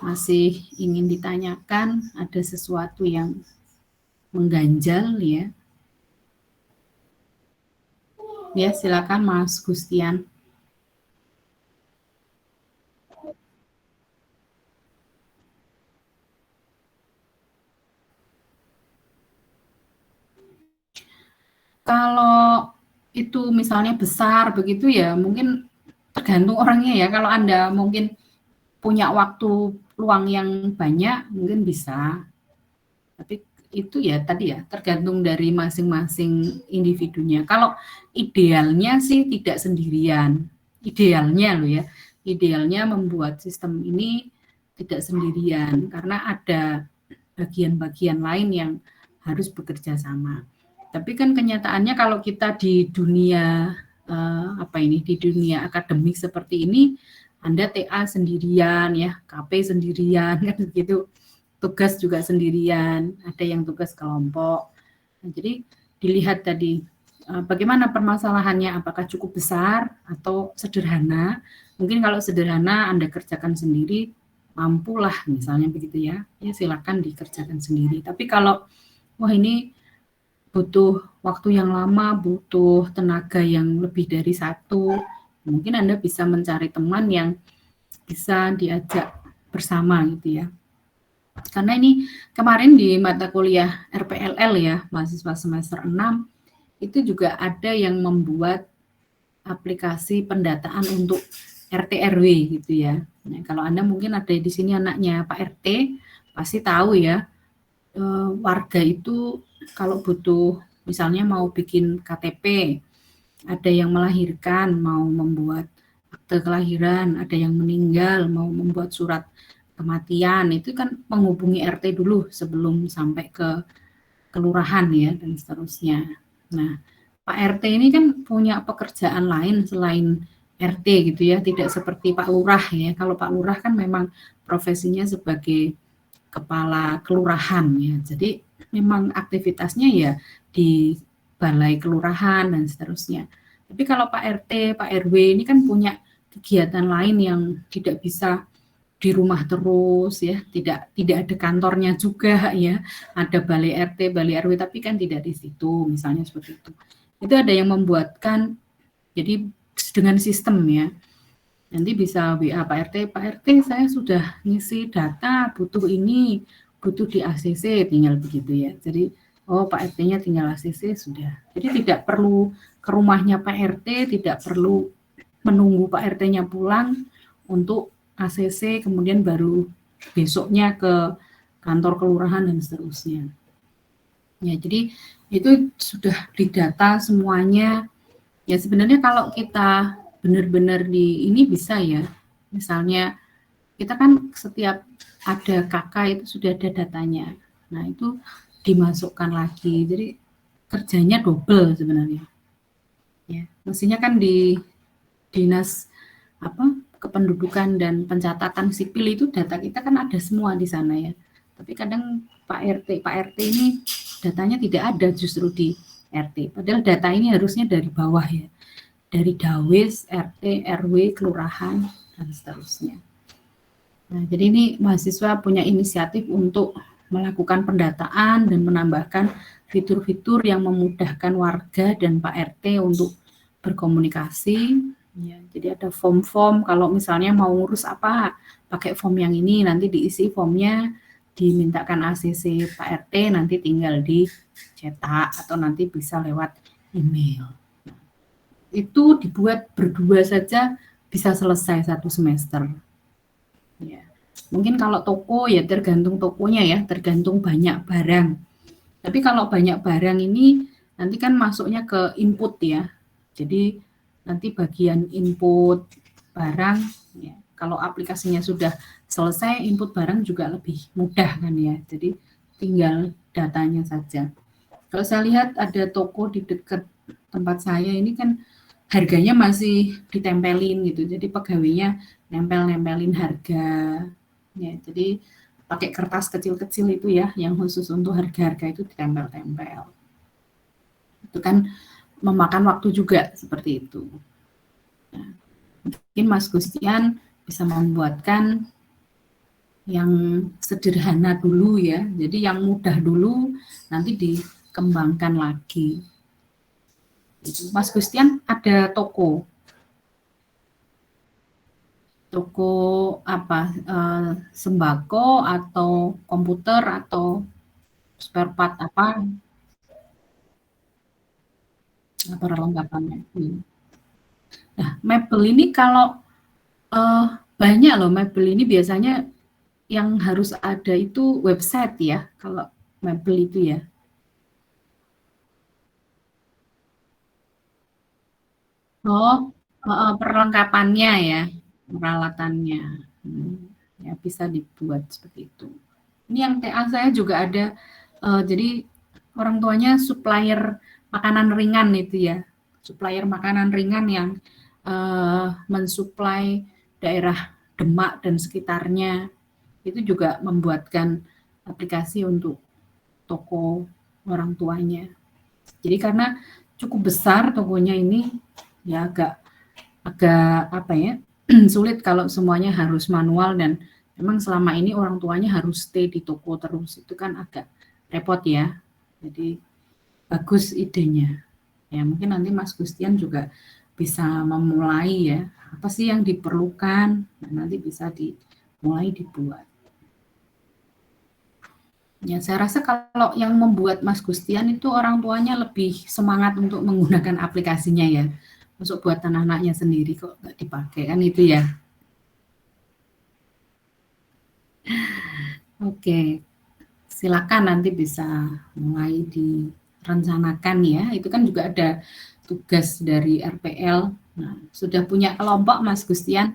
masih ingin ditanyakan, ada sesuatu yang mengganjal ya. Ya silakan Mas Gustian. Kalau itu misalnya besar begitu ya mungkin tergantung orangnya ya. Kalau Anda mungkin punya waktu luang yang banyak, mungkin bisa. Tapi itu ya tadi ya, tergantung dari masing-masing individunya. Kalau idealnya sih tidak sendirian. Idealnya loh ya. Idealnya membuat sistem ini tidak sendirian. Karena ada bagian-bagian lain yang harus bekerja sama. Tapi kan kenyataannya kalau kita di dunia di dunia akademik seperti ini, Anda TA sendirian ya, KP sendirian kan begitu, tugas juga sendirian, ada yang tugas kelompok. Nah, jadi dilihat tadi bagaimana permasalahannya, apakah cukup besar atau sederhana. Mungkin kalau sederhana Anda kerjakan sendiri, mampu lah misalnya begitu ya, ya silakan dikerjakan sendiri. Tapi kalau wah ini butuh waktu yang lama, butuh tenaga yang lebih dari satu, mungkin Anda bisa mencari teman yang bisa diajak bersama gitu ya. Karena ini kemarin di mata kuliah RPLL ya, mahasiswa semester 6, itu juga ada yang membuat aplikasi pendataan untuk RT RW gitu ya. Nah, kalau Anda mungkin ada di sini anaknya Pak RT, pasti tahu ya, warga itu kalau butuh misalnya mau bikin KTP, ada yang melahirkan, mau membuat akte kelahiran, ada yang meninggal, mau membuat surat kematian, itu kan menghubungi RT dulu sebelum sampai ke kelurahan ya dan seterusnya. Nah, Pak RT ini kan punya pekerjaan lain selain RT gitu ya, tidak seperti Pak Lurah ya. Kalau Pak Lurah kan memang profesinya sebagai kepala kelurahan ya. Jadi memang aktivitasnya ya di balai kelurahan dan seterusnya. Tapi kalau Pak RT, Pak RW ini kan punya kegiatan lain yang tidak bisa di rumah terus ya, tidak ada kantornya juga ya, ada balai RT, balai RW tapi kan tidak di situ, misalnya seperti itu. Itu ada yang membuatkan jadi dengan sistem ya. Nanti bisa WA Pak RT saya sudah ngisi data, butuh ini, butuh di ACC, tinggal begitu ya. Jadi oh Pak RT-nya tinggal ACC sudah. Jadi tidak perlu ke rumahnya Pak RT, tidak perlu menunggu Pak RT-nya pulang untuk ACC, kemudian baru besoknya ke kantor kelurahan dan seterusnya. Ya, jadi itu sudah didata semuanya. Ya sebenarnya kalau kita benar-benar di ini bisa ya. Misalnya kita kan setiap ada KK itu sudah ada datanya. Nah, itu dimasukkan lagi. Jadi kerjanya double sebenarnya. Ya, mestinya kan di dinas kependudukan dan pencatatan sipil itu data kita kan ada semua di sana ya. Tapi kadang Pak RT ini datanya tidak ada justru di RT. Padahal data ini harusnya dari bawah ya. Dari Dawes, RT, RW, kelurahan, dan seterusnya. Nah, jadi ini mahasiswa punya inisiatif untuk melakukan pendataan dan menambahkan fitur-fitur yang memudahkan warga dan Pak RT untuk berkomunikasi. Ya, jadi ada form-form, kalau misalnya mau ngurus apa, pakai form yang ini, nanti diisi formnya, dimintakan ACC Pak RT, nanti tinggal dicetak atau nanti bisa lewat email. Itu dibuat berdua saja bisa selesai 1 semester. Ya. Mungkin kalau toko ya tergantung tokonya ya, tergantung banyak barang. Tapi kalau banyak barang ini nanti kan masuknya ke input ya. Jadi nanti bagian input barang ya, kalau aplikasinya sudah selesai input barang juga lebih mudah kan ya. Jadi tinggal datanya saja. Kalau saya lihat ada toko di dekat tempat saya ini kan harganya masih ditempelin gitu. Jadi pegawainya nempelin harga. Ya, jadi pakai kertas kecil-kecil itu ya yang khusus untuk harga-harga itu ditempel-tempel. Itu kan memakan waktu juga seperti itu. Nah, mungkin Mas Gustian bisa membuatkan yang sederhana dulu ya. Jadi yang mudah dulu nanti dikembangkan lagi. Mas Gustian ada toko apa, sembako atau komputer atau spare part apa perlengkapannya. Nah, mebel ini kalau banyak loh mebel ini biasanya yang harus ada itu website ya, kalau mebel itu ya. Oh, perlengkapannya ya, peralatannya. Ya bisa dibuat seperti itu. Ini yang TA saya juga ada, jadi orang tuanya supplier makanan ringan itu ya, supplier makanan ringan yang mensuplai daerah Demak dan sekitarnya, itu juga membuatkan aplikasi untuk toko orang tuanya. Jadi karena cukup besar tokonya ini, ya agak apa ya sulit kalau semuanya harus manual dan Memang selama ini orang tuanya harus stay di toko terus, itu kan agak repot ya. Jadi bagus idenya. Ya mungkin nanti Mas Gustian juga bisa memulai ya, apa sih yang diperlukan, nah, nanti bisa dimulai dibuat. Ya, saya rasa kalau yang membuat Mas Gustian itu orang tuanya lebih semangat untuk menggunakan aplikasinya ya. Masuk buatan anaknya sendiri kok nggak dipakai kan itu ya. Oke, silakan nanti bisa mulai direncanakan ya. Itu kan juga ada tugas dari RPL. Nah, sudah punya kelompok Mas Gustian?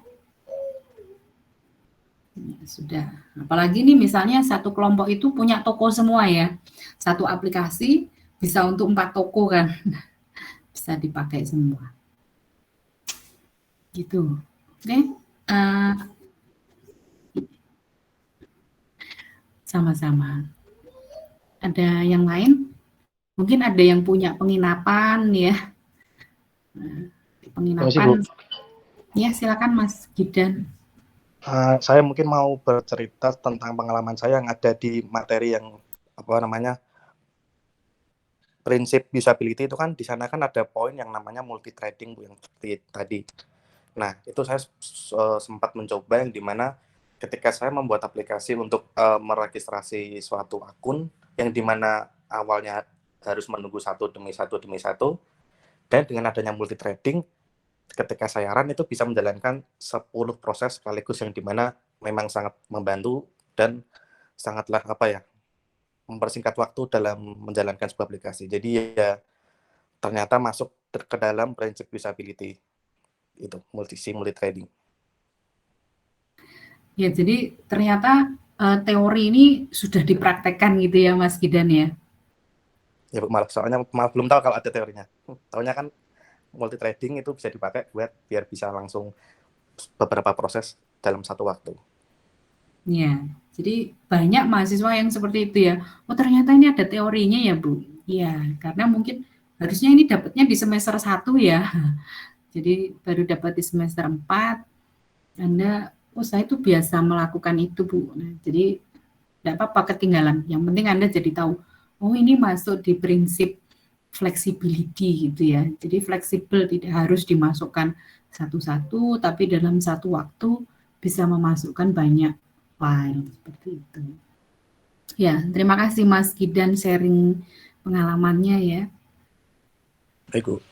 Ya, sudah. Apalagi nih misalnya satu kelompok itu punya toko semua ya. Satu aplikasi bisa untuk 4 toko kan. Bisa dipakai semua. Gitu. Oke. Sama-sama. Ada yang lain? Mungkin ada yang punya penginapan ya. Nah, di penginapan. Ya, silakan Mas Gidan. Saya mungkin mau bercerita tentang pengalaman saya yang ada di materi yang prinsip usability itu kan di sana kan ada poin yang namanya multi threading Bu, yang seperti tadi. Nah, itu saya sempat mencoba yang dimana ketika saya membuat aplikasi untuk meregistrasi suatu akun yang dimana awalnya harus menunggu satu demi satu, dan dengan adanya multi threading ketika saya run itu bisa menjalankan 10 proses sekaligus yang dimana memang sangat membantu dan sangatlah mempersingkat waktu dalam menjalankan sebuah aplikasi. Jadi ya ternyata masuk ke dalam prinsip usability itu multi threading. Ya, jadi ternyata teori ini sudah dipraktekkan gitu ya Mas Gidan ya? Ya Bu, soalnya belum tahu kalau ada teorinya. Taunya kan multi threading itu bisa dipakai biar bisa langsung beberapa proses dalam satu waktu. Ya, jadi banyak mahasiswa yang seperti itu ya. Oh ternyata ini ada teorinya ya Bu. Ya, karena mungkin harusnya ini dapatnya di semester 1 ya. Jadi baru dapat di semester 4. Anda, saya itu biasa melakukan itu Bu. Nah, jadi tidak apa-apa ketinggalan. Yang penting Anda jadi tahu, oh ini masuk di prinsip flexibility gitu ya. Jadi fleksibel, tidak harus dimasukkan satu-satu, tapi dalam satu waktu bisa memasukkan banyak file seperti itu. Ya, terima kasih Mas Gidan sharing pengalamannya ya. Baik Bu.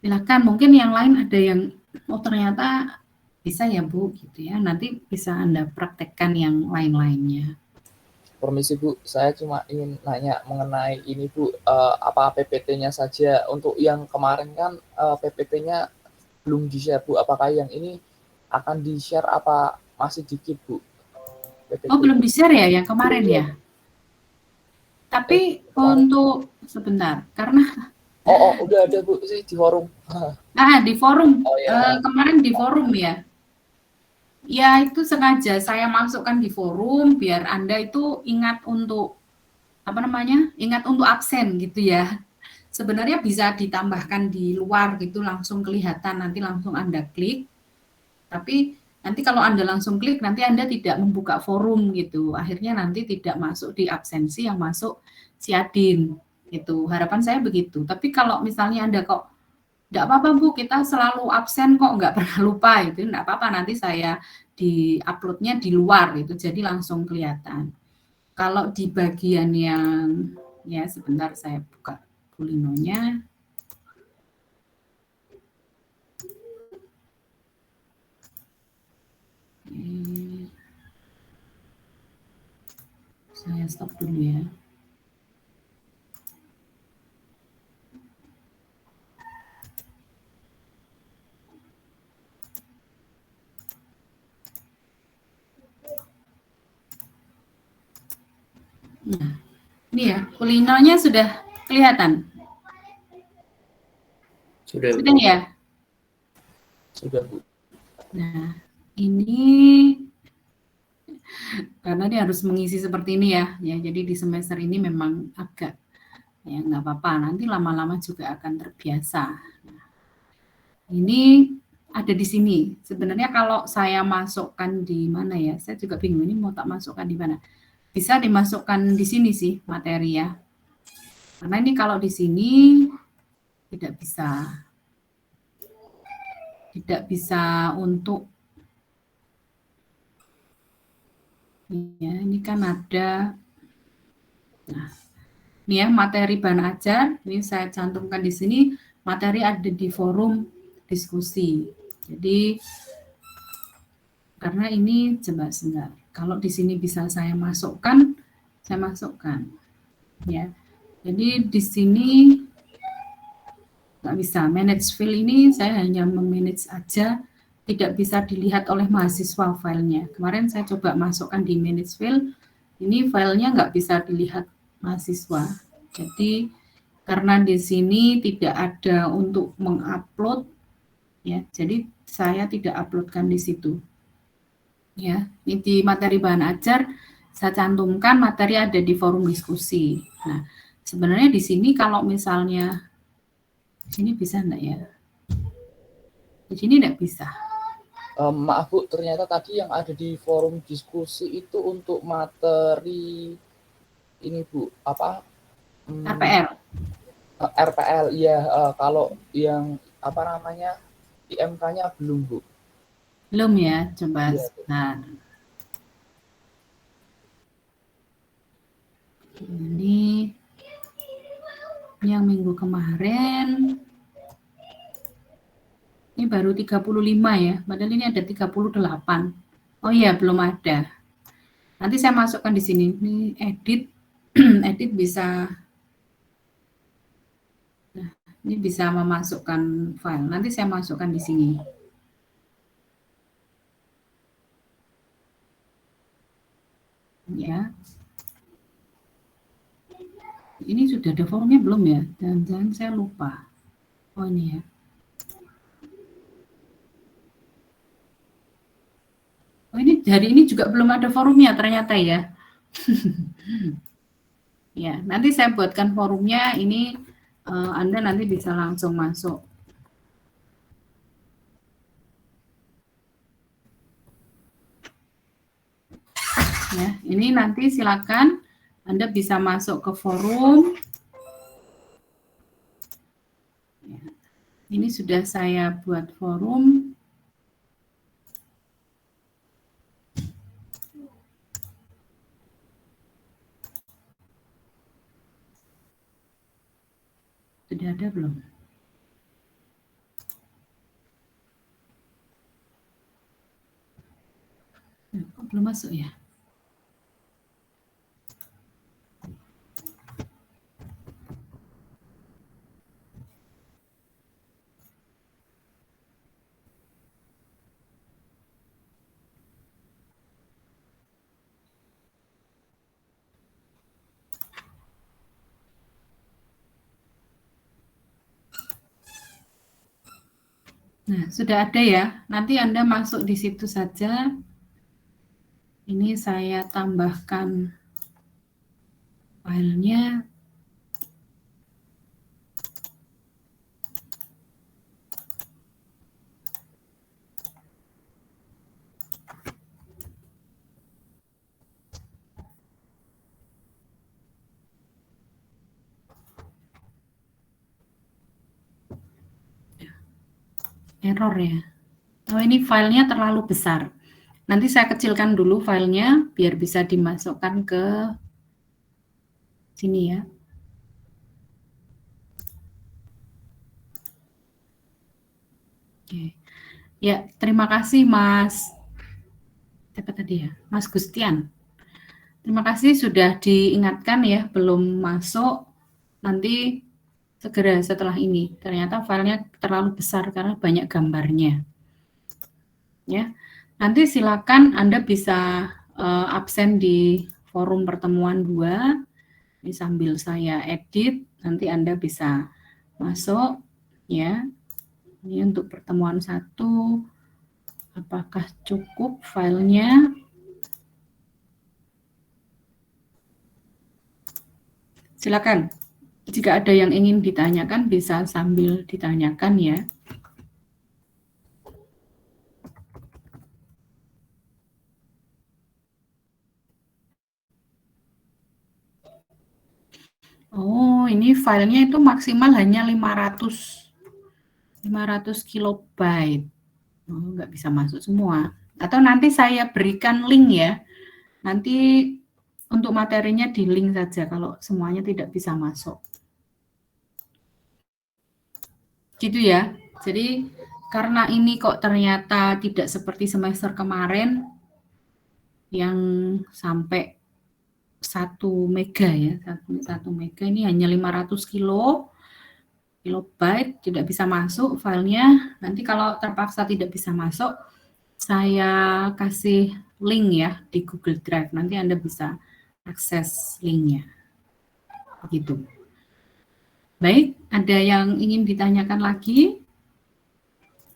Silakan, mungkin yang lain ada yang ternyata bisa ya Bu gitu ya. Nanti bisa Anda praktekkan yang lain-lainnya. Permisi Bu, saya cuma ingin nanya mengenai ini Bu, apa PPT-nya saja. Untuk yang kemarin kan PPT-nya belum di-share Bu, apakah yang ini akan di-share apa masih dikit Bu? PPT. Oh belum di-share ya yang kemarin ya? Tapi untuk sebentar, karena udah ada Bu sih di forum. Di forum. Oh, ya. Kemarin di forum ya. Ya itu sengaja saya masukkan di forum biar Anda itu ingat untuk ingat untuk absen gitu ya. Sebenarnya bisa ditambahkan di luar gitu langsung kelihatan, nanti langsung Anda klik. Tapi nanti kalau Anda langsung klik nanti Anda tidak membuka forum gitu. Akhirnya nanti tidak masuk di absensi, yang masuk si admin gitu. Harapan saya begitu. Tapi kalau misalnya Anda kok enggak apa-apa Bu, kita selalu absen kok, enggak pernah lupa itu, enggak apa-apa, nanti saya di-upload-nya di luar gitu, jadi langsung kelihatan. Kalau di bagian yang, ya sebentar saya buka Bulinonya. Saya stop dulu ya. Nah, ini ya, kulinonya sudah kelihatan. Sudah ya? Sudah Bu. Nah, ini karena dia harus mengisi seperti ini ya. Jadi di semester ini memang agak ya nggak apa-apa. Nanti lama-lama juga akan terbiasa. Nah, ini ada di sini. Sebenarnya kalau saya masukkan di mana ya? Saya juga bingung ini mau tak masukkan di mana. Bisa dimasukkan di sini sih materi ya. Karena ini kalau di sini tidak bisa. Tidak bisa untuk ya, ini kan ada. Nah, ini ya materi bahan ajar. Ini saya cantumkan di sini. Materi ada di forum diskusi. Jadi karena ini coba sebentar. Kalau di sini bisa saya masukkan, ya. Jadi di sini nggak bisa manage file ini, saya hanya memanage aja, tidak bisa dilihat oleh mahasiswa filenya. Kemarin saya coba masukkan di manage file, ini filenya nggak bisa dilihat mahasiswa. Jadi karena di sini tidak ada untuk mengupload, ya, jadi saya tidak uploadkan di situ. Ya, ini di materi bahan ajar saya cantumkan materi ada di forum diskusi. Nah, sebenarnya di sini kalau misalnya di sini bisa enggak ya? Di sini enggak bisa. Maaf Bu, ternyata tadi yang ada di forum diskusi itu untuk materi ini Bu, apa? RPL. RPL, ya. Kalau yang apa namanya IMK-nya belum Bu. Belum ya, coba. Ya, nah, ini yang minggu kemarin. Ini baru 35 ya, padahal ini ada 38. Oh iya, belum ada. Nanti saya masukkan di sini. Ini edit, edit bisa. Nah, ini bisa memasukkan file. Nanti saya masukkan di sini. Ya. Ini sudah ada forumnya belum ya? Jangan-jangan saya lupa. Oh ini ya. Oh ini hari ini juga belum ada forumnya ternyata ya. Ya, nanti saya buatkan forumnya. Ini Anda nanti bisa langsung masuk. Ya, ini nanti silakan Anda bisa masuk ke forum. Ya, ini sudah saya buat forum. Sudah ada belum? Kok belum masuk ya? Nah, sudah ada ya. Nanti Anda masuk di situ saja. Ini saya tambahkan filenya. Error ya. Oh, ini filenya terlalu besar. Nanti saya kecilkan dulu filenya biar bisa dimasukkan ke sini ya. Oke. Ya, terima kasih Mas. Siapa tadi ya? Mas Gustian. Terima kasih sudah diingatkan ya, belum masuk. Nanti segera setelah ini. Ternyata filenya terlalu besar karena banyak gambarnya. Ya. Nanti silakan Anda bisa absen di forum pertemuan 2. Ini sambil saya edit, nanti Anda bisa masuk ya. Ini untuk pertemuan 1. Apakah cukup filenya? Silakan. Jika ada yang ingin ditanyakan bisa sambil ditanyakan ya. Oh, ini filenya itu maksimal hanya 500 kilobyte. Oh, nggak bisa masuk semua. Atau nanti saya berikan link ya. Nanti untuk materinya di link saja kalau semuanya tidak bisa masuk. Gitu ya. Jadi karena ini kok ternyata tidak seperti semester kemarin yang sampai 1 mega ya, 1 mega ini hanya 500 kilobyte, tidak bisa masuk filenya. Nanti kalau terpaksa tidak bisa masuk, saya kasih link ya di Google Drive. Nanti Anda bisa akses linknya. Begitu. Baik, ada yang ingin ditanyakan lagi?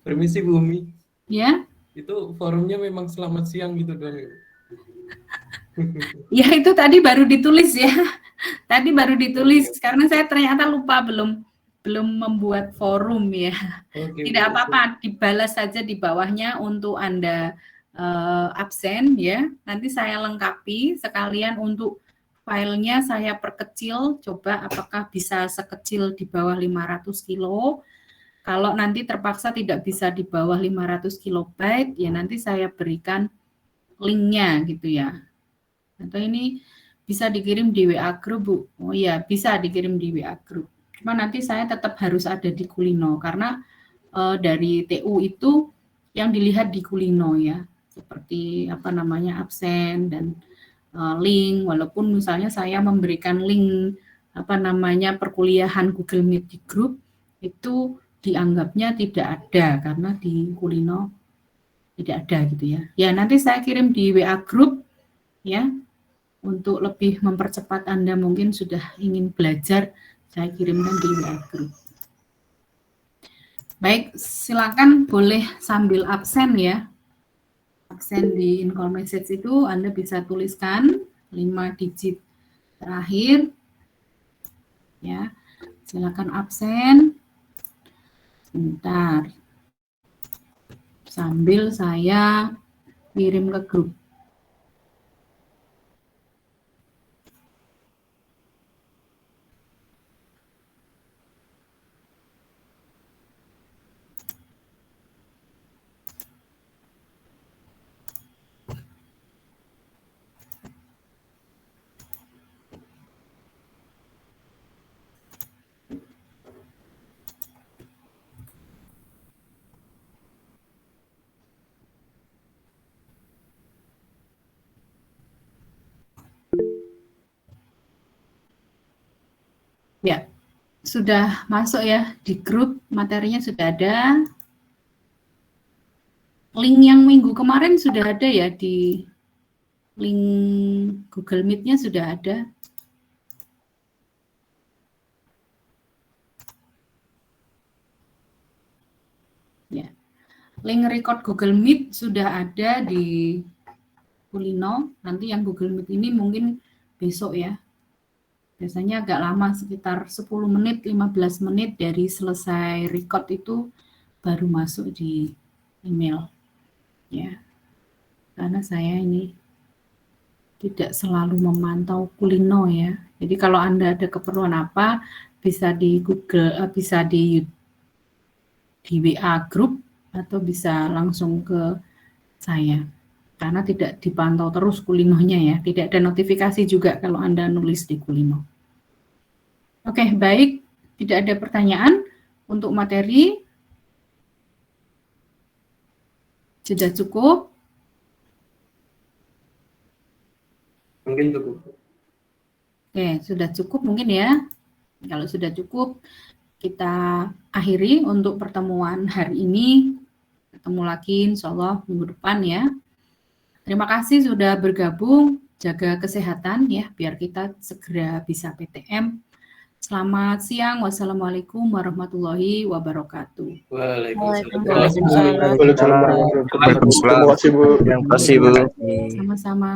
Permisi Bu Umi, Ya? itu forumnya memang selamat siang gitu dong. Ya itu tadi baru ditulis ya. Tadi baru ditulis karena saya ternyata lupa belum membuat forum ya. Tidak apa-apa, dibalas saja di bawahnya untuk Anda absen ya. Nanti saya lengkapi sekalian untuk filenya saya perkecil, coba apakah bisa sekecil di bawah 500 kilo. Kalau nanti terpaksa tidak bisa di bawah 500 kilobyte, ya nanti saya berikan linknya gitu ya. Atau ini bisa dikirim di WA Group, Bu. Oh iya, bisa dikirim di WA Group. Cuma nanti saya tetap harus ada di Kulino, karena dari TU itu yang dilihat di Kulino ya. Seperti apa namanya, absen dan link, walaupun misalnya saya memberikan link apa namanya perkuliahan Google Meet di grup, itu dianggapnya tidak ada, karena di Kulino tidak ada gitu ya. Ya nanti saya kirim di WA Group ya. Untuk lebih mempercepat Anda mungkin sudah ingin belajar, saya kirimkan di WA Group. Baik, silakan boleh sambil absen ya. Absen di in-call message itu Anda bisa tuliskan 5 digit terakhir. Ya, silakan absen. Sebentar. Sambil saya kirim ke grup. Ya, sudah masuk ya di grup, materinya sudah ada. Link yang minggu kemarin sudah ada ya, di link Google Meet-nya sudah ada. Ya, link record Google Meet sudah ada di Kulino. Nanti yang Google Meet ini mungkin besok ya. Biasanya agak lama, sekitar 10 menit, 15 menit dari selesai record itu baru masuk di email. Ya, karena saya ini tidak selalu memantau Kulino ya. Jadi kalau Anda ada keperluan apa, bisa di Google, bisa di WA Group, atau bisa langsung ke saya. Karena tidak dipantau terus Kulinonya ya, tidak ada notifikasi juga kalau Anda nulis di Kulino. Oke, baik, tidak ada pertanyaan untuk materi. Sudah cukup? Mungkin cukup. Oke, sudah cukup mungkin ya. Kalau sudah cukup, kita akhiri untuk pertemuan hari ini. Ketemu lagi insya Allah minggu depan ya. Terima kasih sudah bergabung, jaga kesehatan ya, biar kita segera bisa PTM. Selamat siang, wassalamualaikum warahmatullahi wabarakatuh. Waalaikumsalam. Terima kasih Bu. Sama-sama.